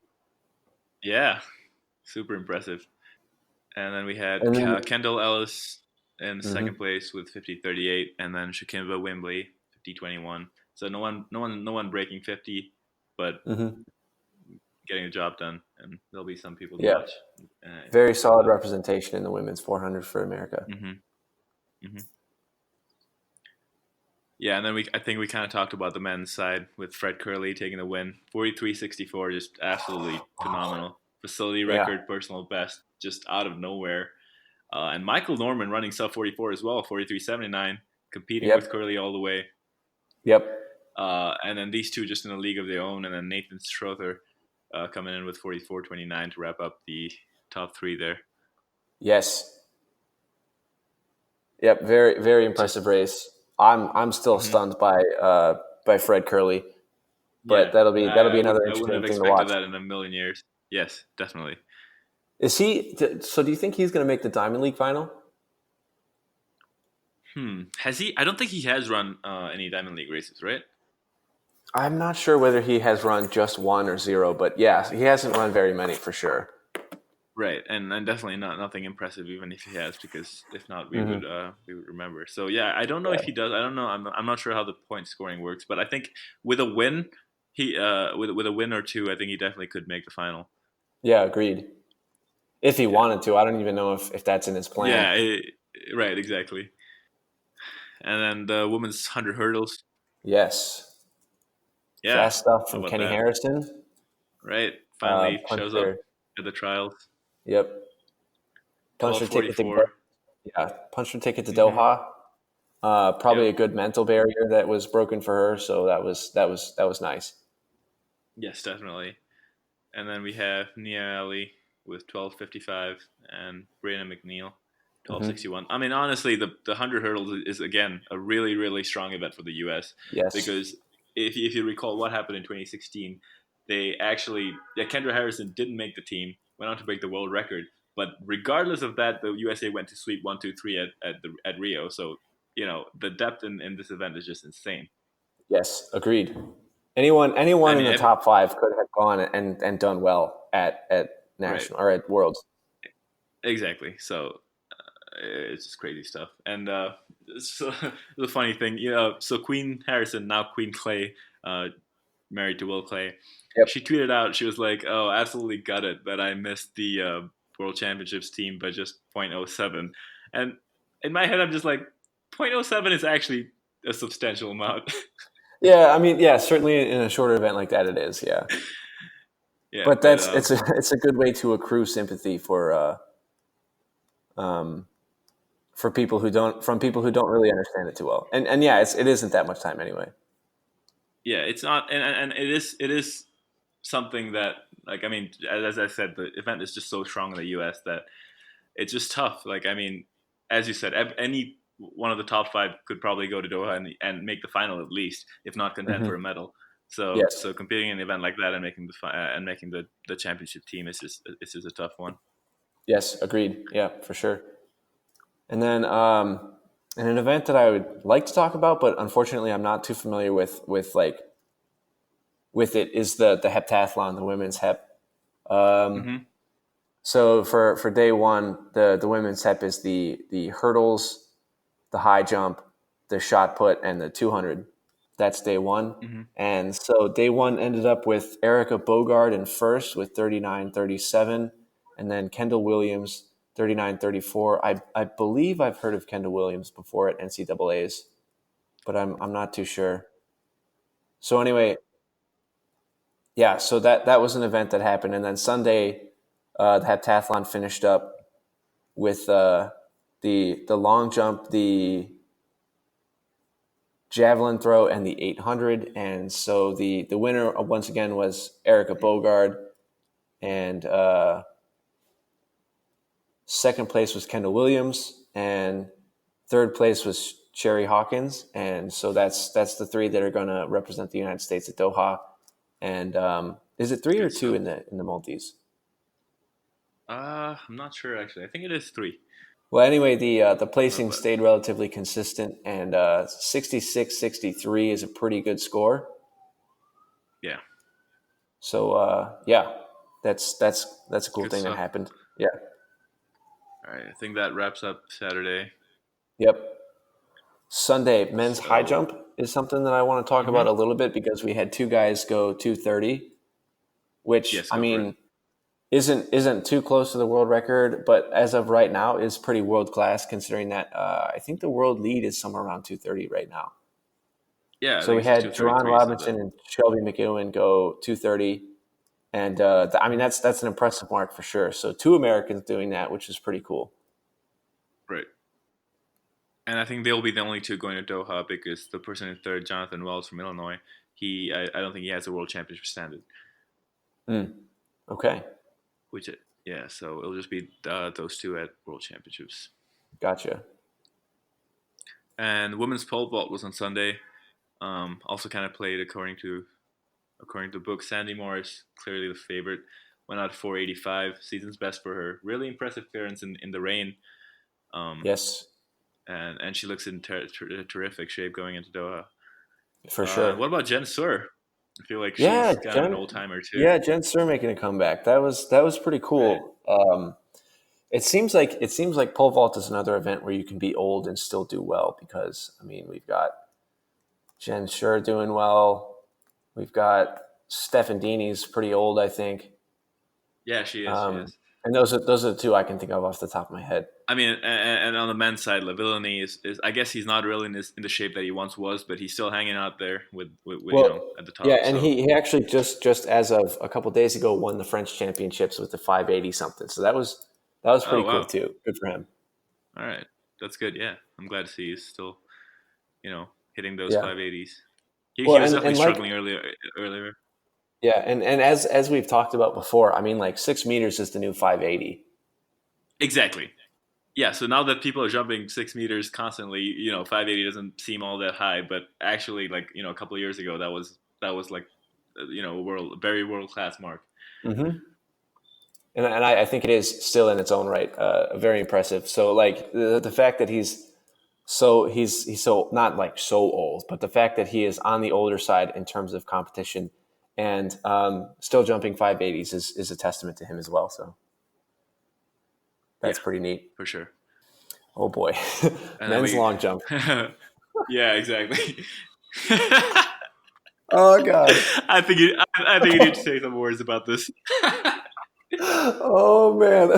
Yeah, super impressive. And then we had Kendall Ellis in second place with 50.38, and then Shakimba Wimbley 50.21. So no one breaking 50, but getting the job done, and there'll be some people to watch. Very solid representation in the women's 400 for America. Yeah, and then I think we kind of talked about the men's side with Fred Curley taking the win, 43.64, just absolutely phenomenal. Facility record, personal best, just out of nowhere. And Michael Norman running sub 44 as well, 43.79, competing with Curley all the way. Yep. And then these two just in a league of their own, and then Nathan Strother coming in with 44.29 to wrap up the top 3 there. Yes. Yep. Very, very impressive race. I'm still stunned by Fred Curley, but that'll be another interesting thing to watch. I wouldn't have expected that in a million years. Yes, definitely. Is he? So do you think he's going to make the Diamond League final? Has he? I don't think he has run any Diamond League races, right? I'm not sure whether he has run just 1 or 0, but yeah, he hasn't run very many for sure. Right, and definitely nothing impressive, even if he has, because if not, Mm-hmm. we would remember. So yeah, I don't know if Yeah. he does. I don't know. I'm not sure how the point scoring works, but I think with a win, he with a win or two, I think he definitely could make the final. Yeah, agreed. If he Yeah, wanted to, I don't even know if that's in his plan. yeah, right, exactly. And then the women's 100 hurdles. Yes. Yeah, Fast stuff how from about Kenny that? Harrison. Right, finally shows up Puncher. at the trials. Yep. Puncher ticket to 12:44. puncher ticket to Mm-hmm. Doha. Probably Yep. a good mental barrier that was broken for her, so that was nice. Yes, definitely. And then we have Nia Ali with 12:55 and Brianna McNeil Hmm. 12:61. I mean, honestly, the 100 hurdles is again a really really strong event for the U.S. Yes. because if you recall what happened in 2016, they actually Kendra Harrison didn't make the team, went on to break the world record, but regardless of that, the USA went to sweep 1, 2, 3 at Rio. So the depth in this event is just insane. Yes. Agreed. Anyone I in mean, the top five could have gone and done well at right, national or at worlds. exactly. So it's just crazy stuff. And so the funny thing, so Queen Harrison, now Queen Clay, uh, married to Will Clay, Yep. she tweeted out, she was like, "Oh, absolutely gutted that I missed the World Championships team by just .07." And in my head, I'm just like, .07 is actually a substantial amount. Yeah. I mean, yeah. Certainly in a shorter event like that, it is. Yeah. Yeah, But but it's a good way to accrue sympathy um, for people who don't really understand it too well. And yeah, it isn't that much time anyway. yeah, it's not, and it is something that, like, I mean, as I said, the event is just so strong in the U.S. that it's just tough. Like, I mean, as you said, any one of the top five could probably go to Doha and make the final at least, if not contend for a Hmm. medal. So Yes. competing in an event like that and making the championship team is just a tough one. Yes. Agreed. Yeah, for sure. And then in an event that I would like to talk about, but unfortunately I'm not too familiar with it, is the heptathlon, the women's hep. Um, Hmm. so for day one, the women's hep is the hurdles, the high jump, the shot put, and the 200. That's day one. Hmm. And so day one ended up with Erica Bogard in first with 39:37, and then Kendall Williams 39:34. I believe I've heard of Kendall Williams before at NCAA's, but I'm not too sure. So anyway, yeah, so that was an event that happened, and then Sunday, the heptathlon finished up with the long jump, the javelin throw, and the 800. And so the winner once again was Erica Bogard, and second place was Kendall Williams, and third place was Sherry Hawkins. And so that's the three that are going to represent the United States at Doha. And is it three or Good two stuff. in the multis? I'm not sure actually. I think it is three. Well, anyway, the placing But stayed relatively consistent, and 66-63 is a pretty good score. yeah, So yeah, that's a cool good thing that stuff. happened. Yeah. All right, I think that wraps up Saturday. Yep. Sunday men's high So, jump is something that I want to talk about mhm. a little bit because we had two guys go 230, which Yes, I go for it. mean isn't too close to the world record, but as of right now is pretty world class considering that I think the world lead is somewhere around 230 right now. Yeah, I So think we it's had Jerron 2:33. So Robinson the and Shelby McEwen go 230, and I mean that's an impressive mark for sure. So two Americans doing that, which is pretty cool. right. And I think they'll be the only two going to Doha because the person in third, Jonathan Wells from Illinois, I don't think he has a world championship standard. Mm, okay, Yeah, so it'll just be those two at world championships. gotcha. And women's pole vault was on Sunday. Also kind of played according to the book. Sandy Morris, clearly the favorite, went out 485, season's best for her. Really impressive clearance in the rain. Um, Yes. and she looks in terrific shape going into Doha. For sure. What about Jen Sur? I feel like Yeah, she's kind of an old timer too. Yeah, Jen Sur making a comeback. That was pretty cool. It seems like pole vault is another event where you can be old and still do well because I mean we've got Jen Sur doing well. We've got Stefandini's pretty old, I think. Yeah, she is. And those are the two I can think of off the top of my head. I mean, and on the men's side, Lavillenie is I guess he's not really in the shape that he once was, but he's still hanging out there with at the top. Yeah, and he actually just as of a couple of days ago won the French Championships with the 580 something. So that was pretty cool too. Good for him. All right, that's good. Yeah, I'm glad to see he's still, hitting those 580s. He was definitely struggling earlier. Yeah, and as we've talked about before, I mean, like 6 meters is the new 580. Exactly. Yeah, so now that people are jumping 6 meters constantly, 580 doesn't seem all that high, but actually, like, a couple of years ago, that was like, very world-class mark. Mm-hmm. And I think it is still in its own right, very impressive. So, like, the fact that he's so not like so old, but the fact that he is on the older side in terms of competition and still jumping 580s is a testament to him as well. So that's pretty neat. For sure. Oh boy. Men's long jump. Yeah, exactly. Oh God. I think you need to say some words about this. Oh man.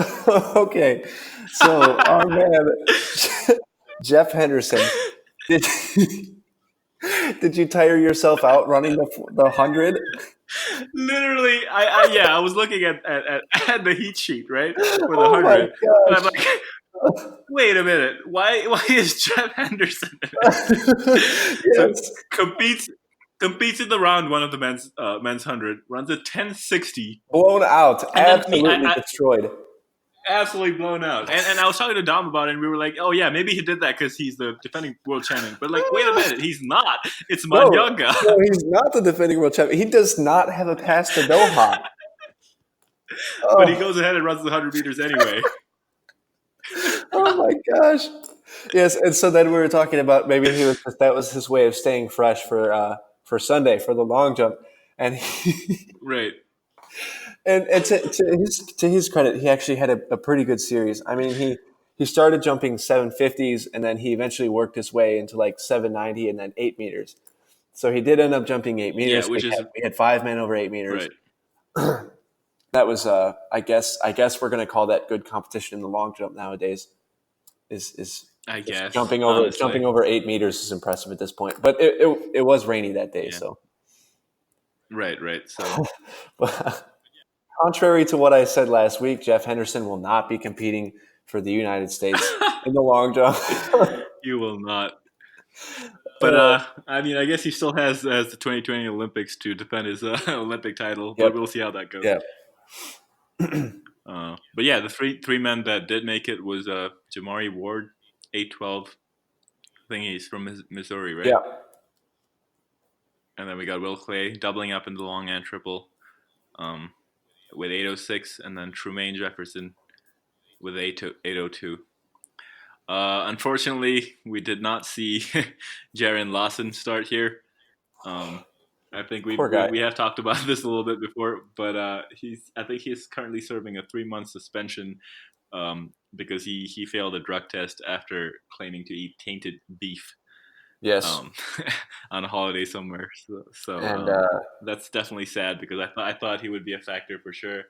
Okay. So our man Jeff Henderson. Did you tire yourself out running the 100? Literally, I was looking at the heat sheet, right, for the 100, and I'm like, wait a minute, why is Jeff Henderson Yes. competes in the round one of the men's 100, runs a 10:60, blown out, absolutely destroyed. Absolutely blown out. And I was talking to Dom about it, and we were like, oh, yeah, maybe he did that because he's the defending world champion. But, like, wait a minute. He's not. It's Manyanga. No, he's not the defending world champion. He does not have a pass to Doha. But he goes ahead and runs the 100 meters anyway. Oh, my gosh. Yes, and so then we were talking about maybe that was his way of staying fresh for Sunday, for the long jump. And Right. And to his credit, he actually had a pretty good series. I mean, he started jumping 750s, and then he eventually worked his way into like 790 and then 8 meters. So he did end up jumping 8 meters. Yeah, we had 5 men over 8 meters. Right. That was I guess we're going to call that good competition in the long jump nowadays. I guess jumping over 8 meters is impressive at this point. But it was rainy that day, so. Right. So. Contrary to what I said last week, Jeff Henderson will not be competing for the United States in the long jump. You will not. But, I mean, I guess he still has the 2020 Olympics to defend his Olympic title, but we'll see how that goes. Yeah. But, yeah, the three men that did make it was Jamari Ward, 8'12". I think he's from Missouri, right? Yeah. And then we got Will Clay doubling up in the long and triple. With 8:06, and then Trumaine Jefferson with 8:02. Unfortunately, we did not see Jaron Lawson start here. I think we have talked about this a little bit before, but I think he's currently serving a 3-month suspension because he failed a drug test after claiming to eat tainted beef. Yes. On a holiday somewhere. So and, that's definitely sad because I thought he would be a factor for sure.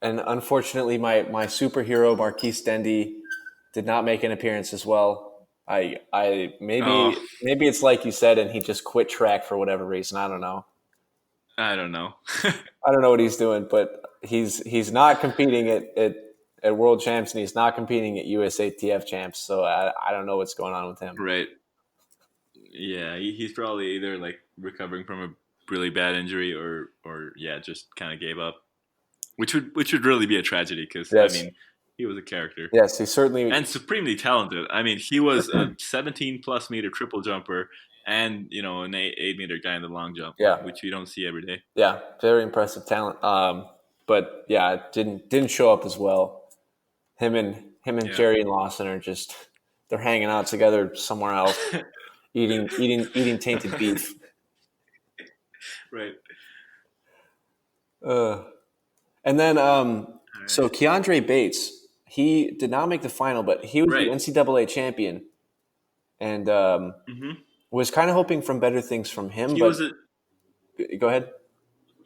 And unfortunately, my superhero Marquise Dendy did not make an appearance as well. Maybe it's like you said, and he just quit track for whatever reason. I don't know. I don't know what he's doing, but he's not competing at World Champs, and he's not competing at USATF Champs. So I don't know what's going on with him. Right. Yeah, he's probably either like recovering from a really bad injury or just kind of gave up, which would really be a tragedy because I mean he was a character. Yes, he certainly and supremely talented. I mean, he was a 17+ meter triple jumper and an 8 meter guy in the long jump. Yeah, which you don't see every day. Yeah, very impressive talent. But yeah, it didn't show up as well. Him and Jerry and Lawson are just They're hanging out together somewhere else, eating tainted beef. Right. And then, All so right. Keandre Bates, he did not make the final, but he was the Right. NCAA champion, and was kind of hoping from better things from him. He But was a go ahead.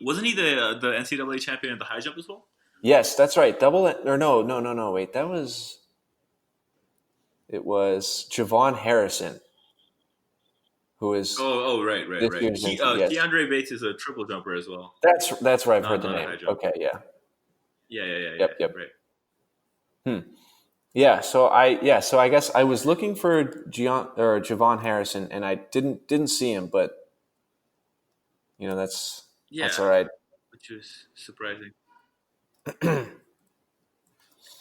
wasn't he the NCAA champion at the high jump as well? Yes, that's right. No. Wait, it was Javon Harrison, who is Right. this year's yes. Keandre Bates is a triple jumper as well. That's where I've heard the Not a name. high jump. Okay, yeah. Yeah. Yep. Right. Yeah, so I guess I was looking for Javon Harrison, and I didn't see him, but that's all right. Which was surprising.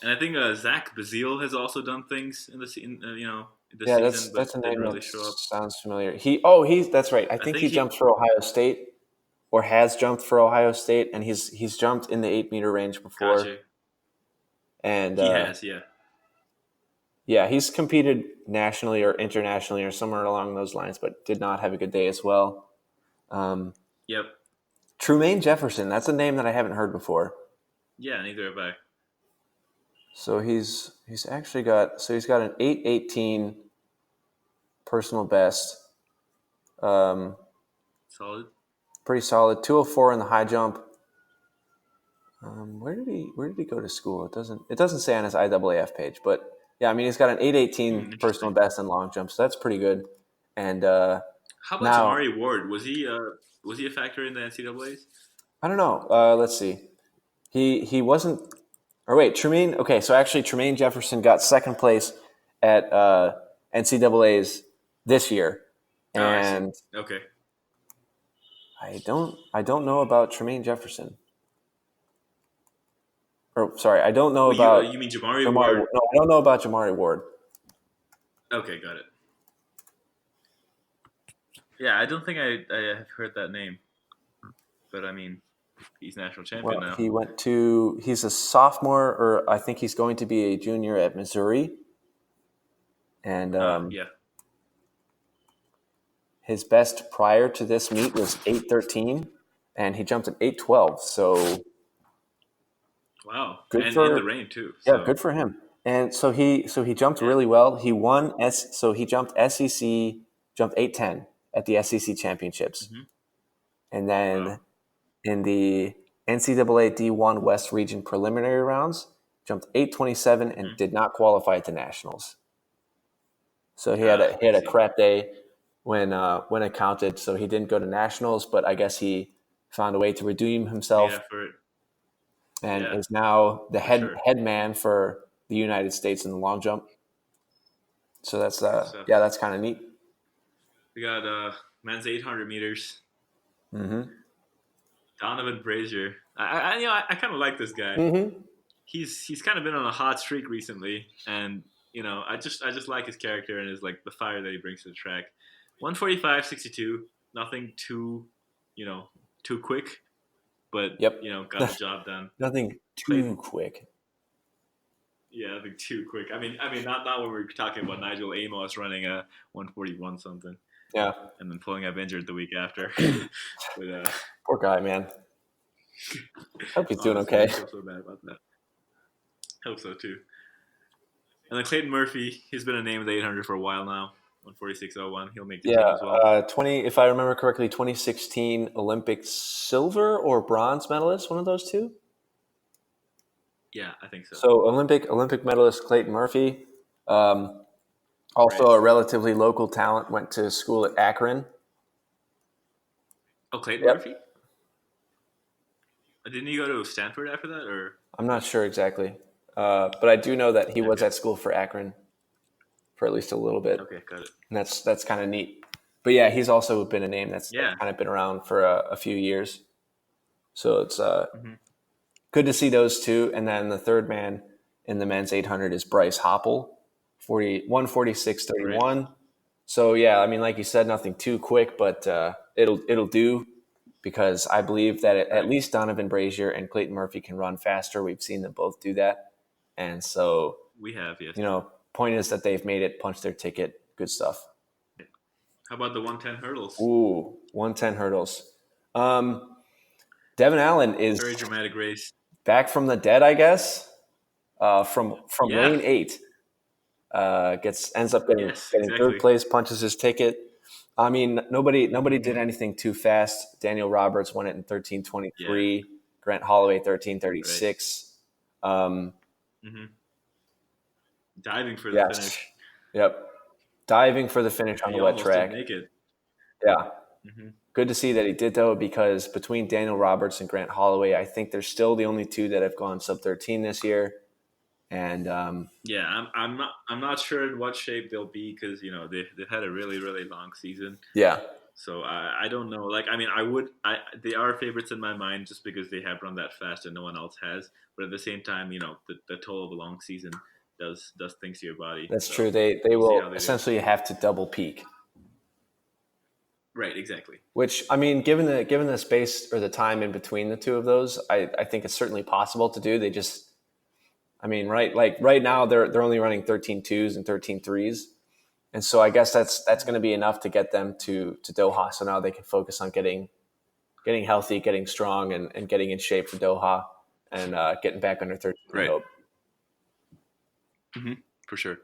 And I think Zach Bazile has also done things in the season. This Yeah, season, that's but a didn't name really that show up. sounds familiar. That's right. I think think he jumped for Ohio State, or has jumped for Ohio State, and he's jumped in the 8-meter range before. Gotcha. And He has, yeah. Yeah, he's competed nationally or internationally or somewhere along those lines, but did not have a good day as well. Yep. Trumaine Jefferson, that's a name that I haven't heard before. Yeah, neither have I. So he's actually got an 8:18 personal best. Solid. Pretty solid. 204 in the high jump. Where did he go to school? It doesn't say on his IAAF page, but yeah, I mean he's got an 8:18 personal best in long jump, so that's pretty good. And how about Jamari Ward? Was he a factor in the NCAAs? I don't know. Let's see. He wasn't. Or wait, Trumaine. Okay, so actually Trumaine Jefferson got second place at NCAAs this year, and okay. I don't know about Trumaine Jefferson. Or sorry, I don't know about. You mean Jamari Ward? No, I don't know about Jamari Ward. Okay, got it. Yeah, I don't think I have heard that name, but I mean, he's national champion now. He's a sophomore, or I think he's going to be a junior at Missouri. And yeah. His best prior to this meet was 8:13, and he jumped at 8:12. So wow, good and for in the rain too. So. Yeah, good for him. And so he jumped really well. He won so he jumped SEC, jumped 8:10 at the SEC Championships, and then in the NCAA D1 West Region preliminary rounds, jumped 8:27 and did not qualify at the nationals. So he had a crap day when it counted. So he didn't go to nationals, but I guess he found a way to redeem himself, and is now the head man for the United States in the long jump. So that's that's kind of neat. We got men's 800 meters. Mm-hmm. Donovan Brazier. I kind of like this guy. Mm-hmm. He's kind of been on a hot streak recently, and I just like his character and his the fire that he brings to the track. 1:45.62, nothing too quick, but got the job done. Nothing too quick. Yeah, nothing too quick. I mean, not when we're talking about Nigel Amos running a 1:41 something. Yeah, and then pulling up injured the week after. But, poor guy, man. Hope he's doing okay. I feel so bad about that. Hope so too. And then Clayton Murphy, he's been a name of the 800 for a while now. 1:46.01. He'll make the team as well. 20, if I remember correctly, 2016 Olympic silver or bronze medalist, one of those two. Yeah, I think so. So Olympic medalist Clayton Murphy, also a relatively local talent, went to school at Akron. Oh, Clayton Murphy? Didn't he go to Stanford after that, or? I'm not sure exactly, but I do know that he was at school for Akron for at least a little bit. Okay, got it. And that's kind of neat. But yeah, he's also been a name that's kind of been around for a few years. So it's good to see those two. And then the third man in the men's 800 is Bryce Hoppel, 1:46.31. Right. So yeah, I mean, like you said, nothing too quick, but it'll do, because I believe that at least Donovan Brazier and Clayton Murphy can run faster. We've seen them both do that. And so we have, yes. point is that they've made it, punched their ticket. Good stuff. How about the 110 hurdles? Ooh, 110 hurdles. Devin Allen is Very dramatic race. back from the dead, I guess. From Yeah. lane 8, ends up getting exactly. third place, punches his ticket. I mean, nobody did anything too fast. Daniel Roberts won it in 13:23. Yeah. Grant Holloway 13:36. Diving for the finish. Yep. Diving for the finish on the wet track. Didn't make it. Yeah. Good to see that he did, though, because between Daniel Roberts and Grant Holloway, I think they're still the only two that have gone sub 13 this year. And yeah, I'm not sure in what shape they'll be because they've had a really, really long season. Yeah. So I don't know. Like, I mean, they are favorites in my mind just because they have run that fast and no one else has. But at the same time, the toll of a long season does things to your body. That's true. They will essentially have to double peak. Right, exactly. Which, I mean, given the space or the time in between the two of those, I think it's certainly possible to do. They just, I mean, right now they're only running 13.2s and 13.3s. And so I guess that's going to be enough to get them to Doha. So now they can focus on getting healthy, getting strong, and getting in shape for Doha and getting back under 13. Right. Hope. For sure.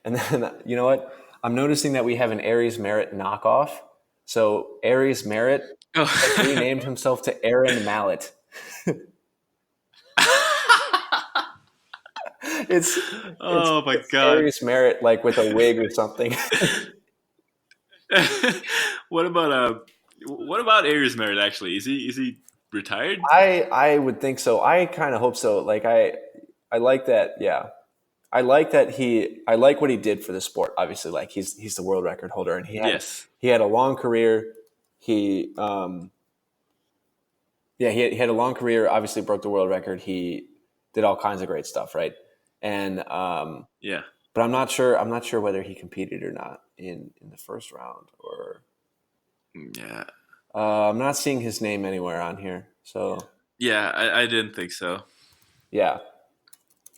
And then, you know what? I'm noticing that we have an Aries Merritt knockoff. So Aries Merritt renamed himself to Aaron Mallet. It's my God. Aries Merritt, like with a wig or something. What about Aries Merritt? Actually, is he retired? I would think so. I kind of hope so. Like I like that. Yeah, I like that I like what he did for the sport. Obviously, like he's the world record holder, and he had a long career. He had a long career. Obviously, broke the world record. He did all kinds of great stuff, right? And but I'm not sure. I'm not sure whether he competed or not in the first round or. Yeah. I'm not seeing his name anywhere on here. So. Yeah, I didn't think so. Yeah,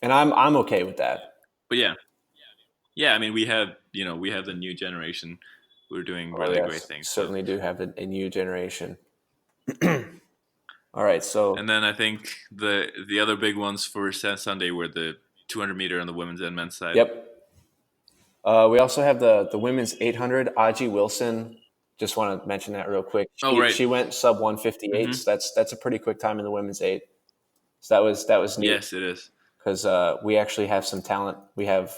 and I'm okay with that. But yeah. I mean, we have the new generation who are doing really great things. Certainly do have a new generation. All right, so and then I think the other big ones for Sunday were the 200 meter on the women's and men's side. Yep. We also have the women's 800. Aji Wilson. Just want to mention that real quick. She went sub 158. So that's a pretty quick time in the women's 8. So that was neat. Yes, it is. Because we actually have some talent. We have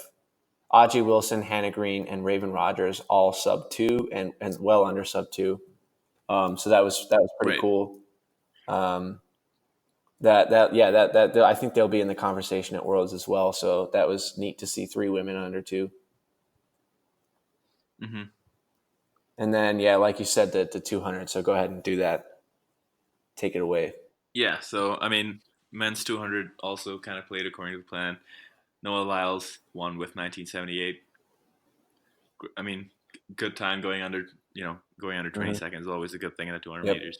Aji Wilson, Hannah Green, and Raven Rogers all sub 2 and well under sub 2. So that was pretty cool. That I think they'll be in the conversation at Worlds as well. So that was neat to see 3 women under 2. Mm-hmm. And then, like you said, the 200. So go ahead and do that. Take it away. Yeah. So, I mean, men's 200 also kind of played according to the plan. Noah Lyles won with 1978. I mean, good time going under 20 seconds is always a good thing in the 200 meters.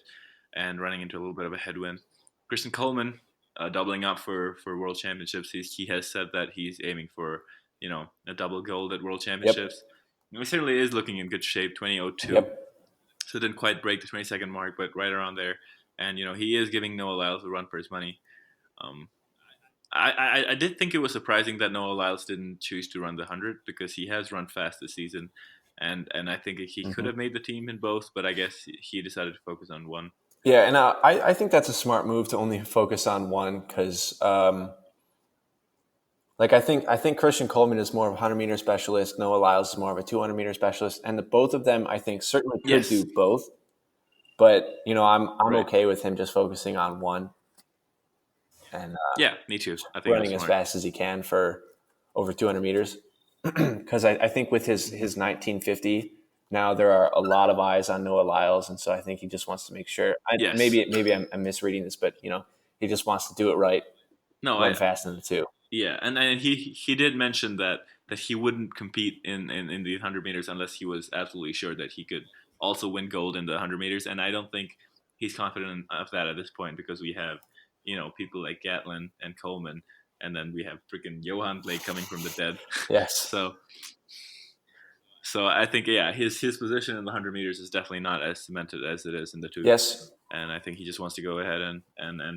And running into a little bit of a headwind. Christian Coleman, doubling up for World Championships. He has said that he's aiming for, a double gold at World Championships. He certainly is looking in good shape, 20:02. So didn't quite break the 20-second mark, but right around there. And, he is giving Noah Lyles a run for his money. I did think it was surprising that Noah Lyles didn't choose to run the 100 because he has run fast this season. And I think he could have made the team in both, but I guess he decided to focus on one. Yeah, and I think that's a smart move to only focus on one because I think Christian Coleman is more of a 100-meter specialist. Noah Lyles is more of a 200-meter specialist, and both of them I think certainly could do both. But I'm okay with him just focusing on one. And me too. I think running as fast as he can for over 200 meters. Because I think with his 1950 now there are a lot of eyes on Noah Lyles, and so I think he just wants to make sure. Maybe I'm misreading this, but he just wants to do it right. Run fast in the 2. Yeah, and he did mention that he wouldn't compete in the 100 meters unless he was absolutely sure that he could also win gold in the 100 meters, and I don't think he's confident of that at this point because we have people like Gatlin and Coleman, and then we have freaking Johan Blake coming from the dead. Yes. So I think his position in the 100 meters is definitely not as cemented as it is in the 2. Yes. And I think he just wants to go ahead and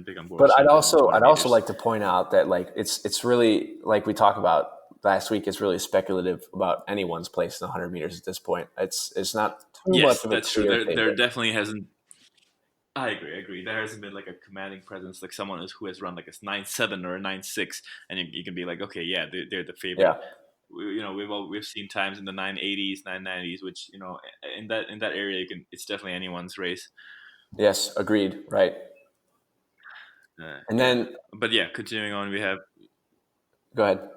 pick on board. But I'd also like to point out that like it's really, like we talked about last week, it's really speculative about anyone's place in the 100 meters at this point. It's not too much of a that's true. clear There definitely hasn't. I agree. There hasn't been like a commanding presence, like someone who has run like a 9.7 or a 9.6, and you can be like, okay, yeah, they're the favorite. Yeah. We've seen times in the 980s, 990s, which in that area it's definitely anyone's race. Yes, agreed. Right. And then, but yeah, continuing on, we have. Go ahead.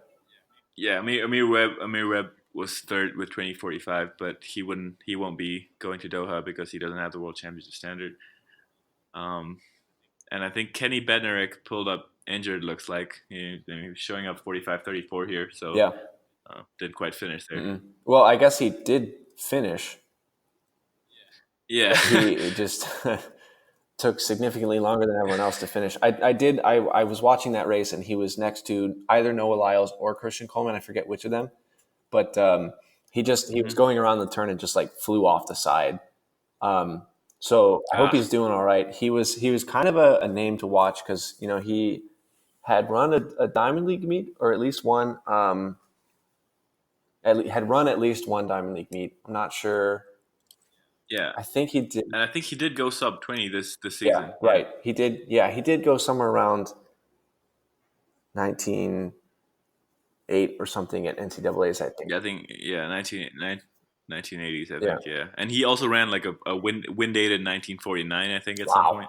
Yeah, Amir Webb was third with 20:45, but he won't be going to Doha because he doesn't have the World Championship standard. And I think Kenny Bednarek pulled up injured. Looks like he was showing up 45:34 here, so yeah, didn't quite finish there. Mm-mm. Well, I guess he did finish. Yeah, he just took significantly longer than everyone else to finish. I was watching that race, and he was next to either Noah Lyles or Christian Coleman. I forget which of them, but he was going around the turn and just like flew off the side. So I hope he's doing all right. He was kind of a name to watch because he had run a Diamond League meet, or at least one. Had run at least one Diamond League meet. I'm not sure. Yeah, I think he did, and I think he did go sub 20 this season. Yeah, right. He did. Yeah, he did go somewhere around 19.8 or something at NCAA's. I think. Yeah, I think 1980s. I think and he also ran like a wind dated 1949. I think at some point,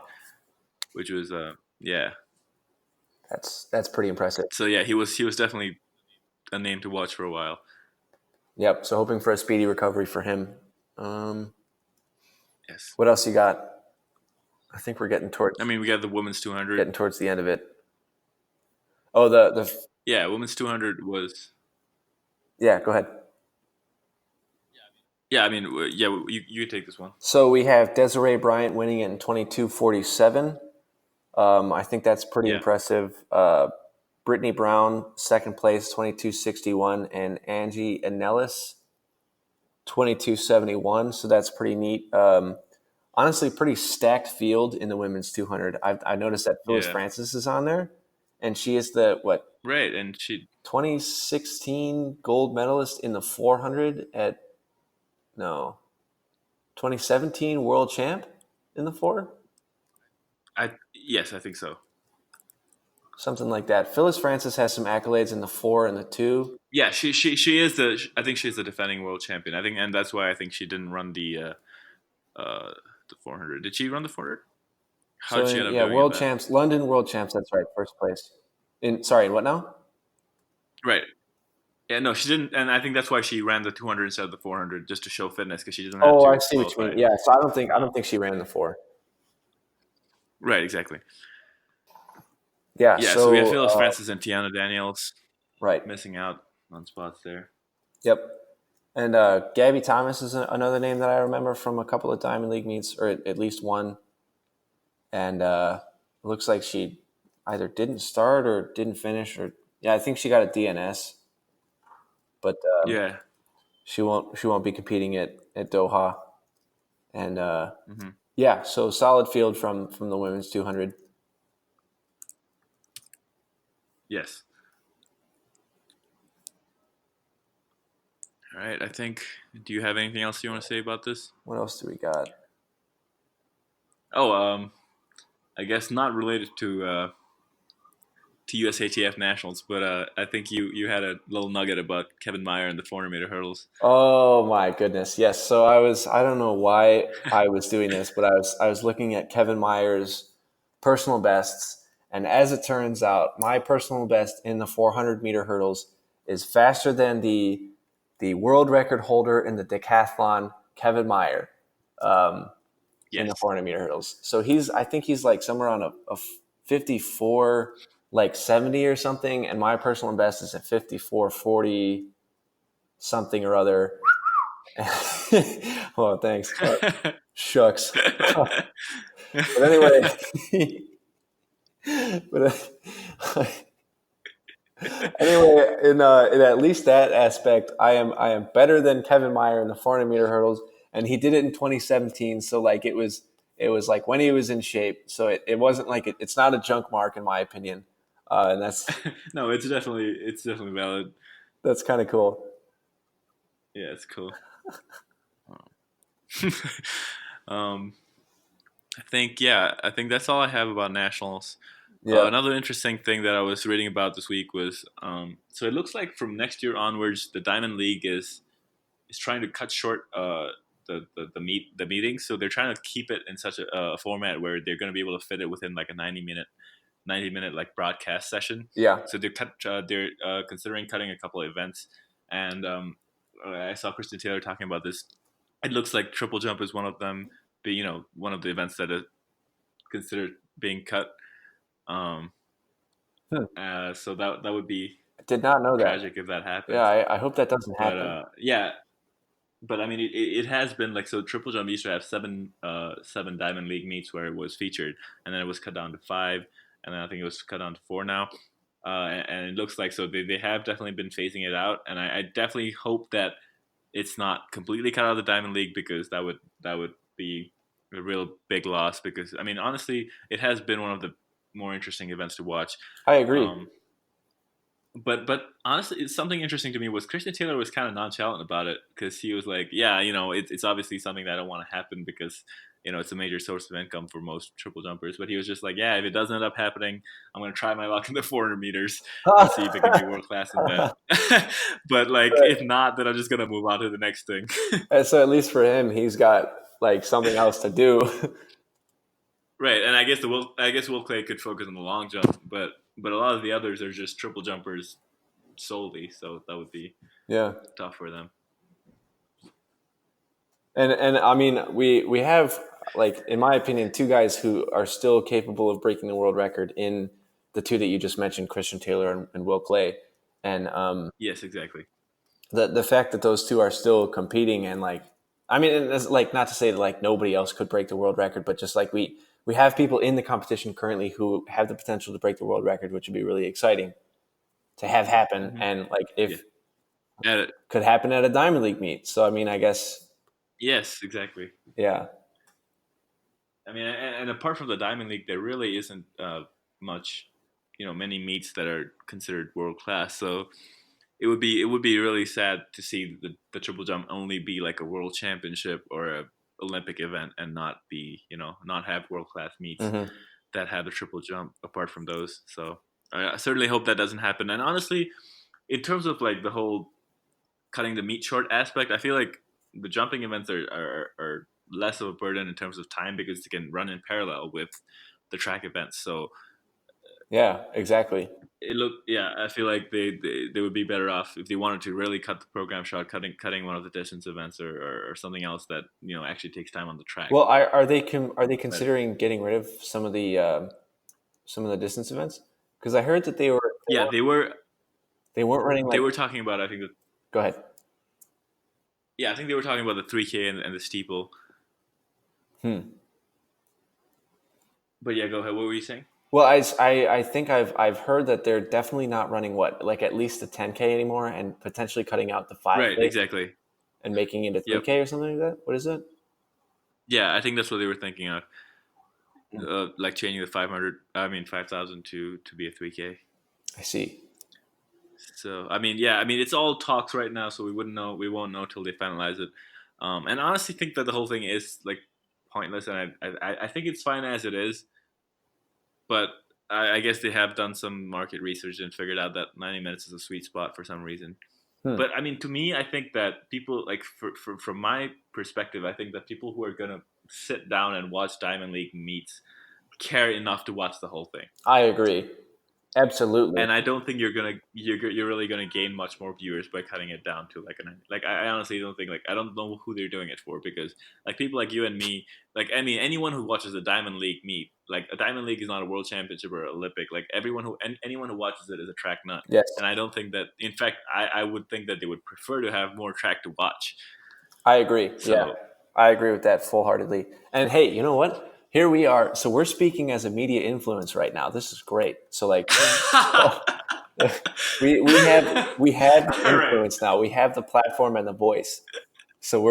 which was That's pretty impressive. So yeah, he was definitely a name to watch for a while. Yep. So hoping for a speedy recovery for him. Yes. What else you got? I think we're getting towards. we got the women's 200. Getting towards the end of it. Oh, women's 200 was. Yeah, go ahead. Yeah, you take this one. So we have Desiree Bryant winning it in 22:47. I think that's pretty impressive. Brittany Brown, second place, 22:61, and Angie Anellis, 22:71. So that's pretty neat. Honestly, pretty stacked field in the women's 200. I noticed that Phyllis Francis is on there, and she is the Right, and she 2016 gold medalist in the 400 2017 world champ in the 4. Yes, I think so. Something like that. Phyllis Francis has some accolades in the 4 and the 2. Yeah, she is I think she's the defending world champion. I think, and that's why I think she didn't run the 400. Did she run the 400? How did she end up doing world that? champs, London world champs. That's right, first place. What now? Right. Yeah, no, she didn't, and I think that's why she ran the 200 instead of the 400, just to show fitness, because she doesn't have to. Oh, I see what you mean. Yeah, so I don't think she ran the 4. Right, exactly. Yeah, so we have Phyllis Francis and Tiana Daniels. Right. Missing out on spots there. Yep. And Gabby Thomas is another name that I remember from a couple of Diamond League meets, or at least one. And it looks like she either didn't start or didn't finish, or I think she got a DNS. But she won't be competing at Doha. And so solid field from the women's 200. Yes. All right, I think. Do you have anything else you want to say about this? What else do we got? Oh, I guess not related to USATF Nationals, but I think you had a little nugget about Kevin Meyer and the 400-meter hurdles. Oh my goodness, yes. So I don't know why I was doing this, but I was looking at Kevin Meyer's personal bests, and as it turns out, my personal best in the 400-meter hurdles is faster than the world record holder in the decathlon, Kevin Meyer, in the 400-meter hurdles. So I think he's like somewhere on a 54, like 70 or something, and my personal best is at 54:40 something or other. Well, thanks. Shucks. But anyway, But anyway, in at least that aspect, I am better than Kevin Meyer in the 400-meter hurdles, and he did it in 2017. So like it was like when he was in shape. So it wasn't like it's not a junk mark in my opinion, and No, it's definitely valid. that's kind of cool. Yeah, it's cool. I think that's all I have about nationals. Yeah, Another interesting thing that I was reading about this week was so it looks like from next year onwards, the Diamond League is trying to cut short the meetings. So they're trying to keep it in such a format where they're going to be able to fit it within like a 90-minute like broadcast session. yeah. So they're considering cutting a couple of events, and I saw Kristen Taylor talking about this. It looks like triple jump is one of them. One of the events that is considered being cut. So that would be I did not know that. tragic if that happens. Yeah, I hope that doesn't happen. But yeah, but I mean, it has been like, so triple jump used to have seven Diamond League meets where it was featured, and then it was cut down to 5, and then I think it was cut down to 4 now. And it looks like, so they have definitely been phasing it out, and I definitely hope that it's not completely cut out of the Diamond League, because that would be a real big loss, because I mean, honestly, it has been one of the more interesting events to watch. I agree. But honestly, it's something interesting to me was Christian Taylor was kind of nonchalant about it, because he was like, yeah, it's obviously something that I don't want to happen, because it's a major source of income for most triple jumpers. But he was just like, yeah, if it doesn't end up happening, I'm going to try my luck in the 400 meters and see if it can be world class in that. But like, if not, then I'm just going to move on to the next thing. And so at least for him, he's got like something else to do. Right, and I guess Will Clay could focus on the long jump, but a lot of the others are just triple jumpers solely, so that would be tough for them. And I mean, we have, like, in my opinion, 2 guys who are still capable of breaking the world record in the 2 that you just mentioned, Christian Taylor and Will Clay. And yes, exactly. The fact that those 2 are still competing, and like, I mean, and it's like, not to say that like nobody else could break the world record, but just like we have people in the competition currently who have the potential to break the world record, which would be really exciting to have happen. Mm-hmm. And like, if it could happen at a Diamond League meet. So, I mean, I guess. Yes, exactly. Yeah. I mean, and apart from the Diamond League, there really isn't much, many meets that are considered world class. So it would be really sad to see the triple jump only be like a world championship or a Olympic event, and not be, not have world class meets that have the triple jump apart from those. So I certainly hope that doesn't happen. And honestly, in terms of like the whole cutting the meet short aspect, I feel like the jumping events are less of a burden in terms of time, because they can run in parallel with the track events. So yeah, exactly. I feel like they would be better off if they wanted to really cut the program short, cutting one of the distance events or something else that actually takes time on the track. Well, are they considering getting rid of some of the distance events? Because I heard that they were. They weren't running. Like, they were talking about, I think. Go ahead. Yeah, I think they were talking about the 3K and the steeple. But yeah, go ahead. What were you saying? Well, I think I've heard that they're definitely not running like at least the 10K anymore, and potentially cutting out the 5K. Right, exactly. And making it a 3K or something like that. What is it? Yeah, I think that's what they were thinking of. Like changing the 5,000 to be a 3K. I see. So it's all talks right now, so we won't know till they finalize it. And I honestly think that the whole thing is like pointless, and I think it's fine as it is. But I guess they have done some market research and figured out that 90 minutes is a sweet spot for some reason. But I mean, to me, I think that people, like, from my perspective, I think that people who are gonna sit down and watch Diamond League meets care enough to watch the whole thing. I agree. Absolutely. And I don't think you're really gonna gain much more viewers by cutting it down to I honestly don't think, I don't know who they're doing it for, because like people like you and me, like, I mean, anyone who watches a Diamond League meet, like a Diamond League is not a world championship or Olympic, like anyone who watches it is a track nut. Yes. And I don't think that, in fact, I would think that they would prefer to have more track to watch. I agree. So, yeah, I agree with that full-heartedly. And hey, you know what? here we are. So we're speaking as a media influence right now. This is great. So like, we have influence now. We have the platform and the voice. So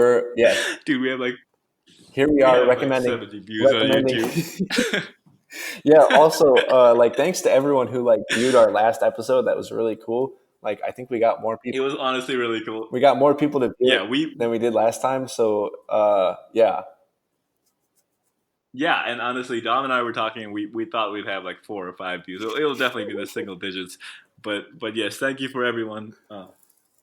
Dude, we have like here we are like recommending 70 views on YouTube. Yeah. Also, like thanks to everyone who like viewed our last episode. That was really cool. Like I think we got more It people. was honestly really cool. We got more people to view Yeah, than we did last time. So yeah. Yeah, and honestly, Dom and I were talking, and we thought we'd have like 4 or 5 views. It'll definitely be the single digits. But yes, thank you for everyone.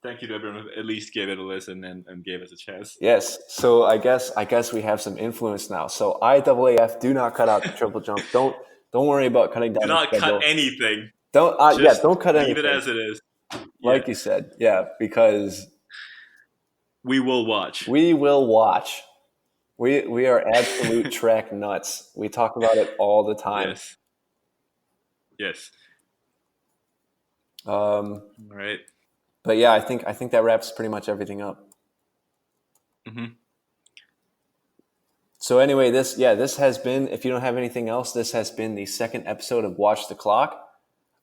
Thank you to everyone who at least gave it a listen and gave us a chance. Yes. So I guess we have some influence now. So IAAF, do not cut out the triple jump. Don't worry about cutting down. Do not the schedule. cut anything. Don't don't cut anything. Leave it as it is. Like you said, because we will watch. We will watch. We are absolute track nuts. We talk about it all the time. Yes. All right. But yeah, I think that wraps pretty much everything up. Mm-hmm. So anyway, this has been, if you don't have anything else, this has been the second episode of Watch the Clock.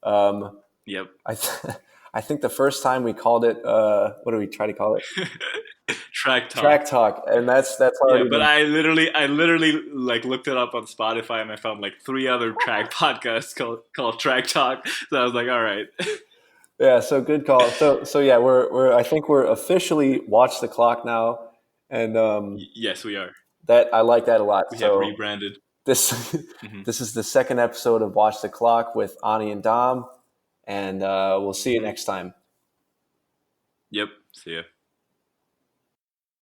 Yep. I think the first time we called it, what do we try to call it? Track Talk. Track Talk, and that's already. Yeah, but I literally like looked it up on Spotify, and I found like 3 other track podcasts called Track Talk. So I was like, all right. Yeah, so good call. So yeah, I think we're officially Watch the Clock now, and yes, we are. That I like that a lot. We have rebranded. This this is the second episode of Watch the Clock with Ani and Dom, and we'll see you next time. Yep. See ya.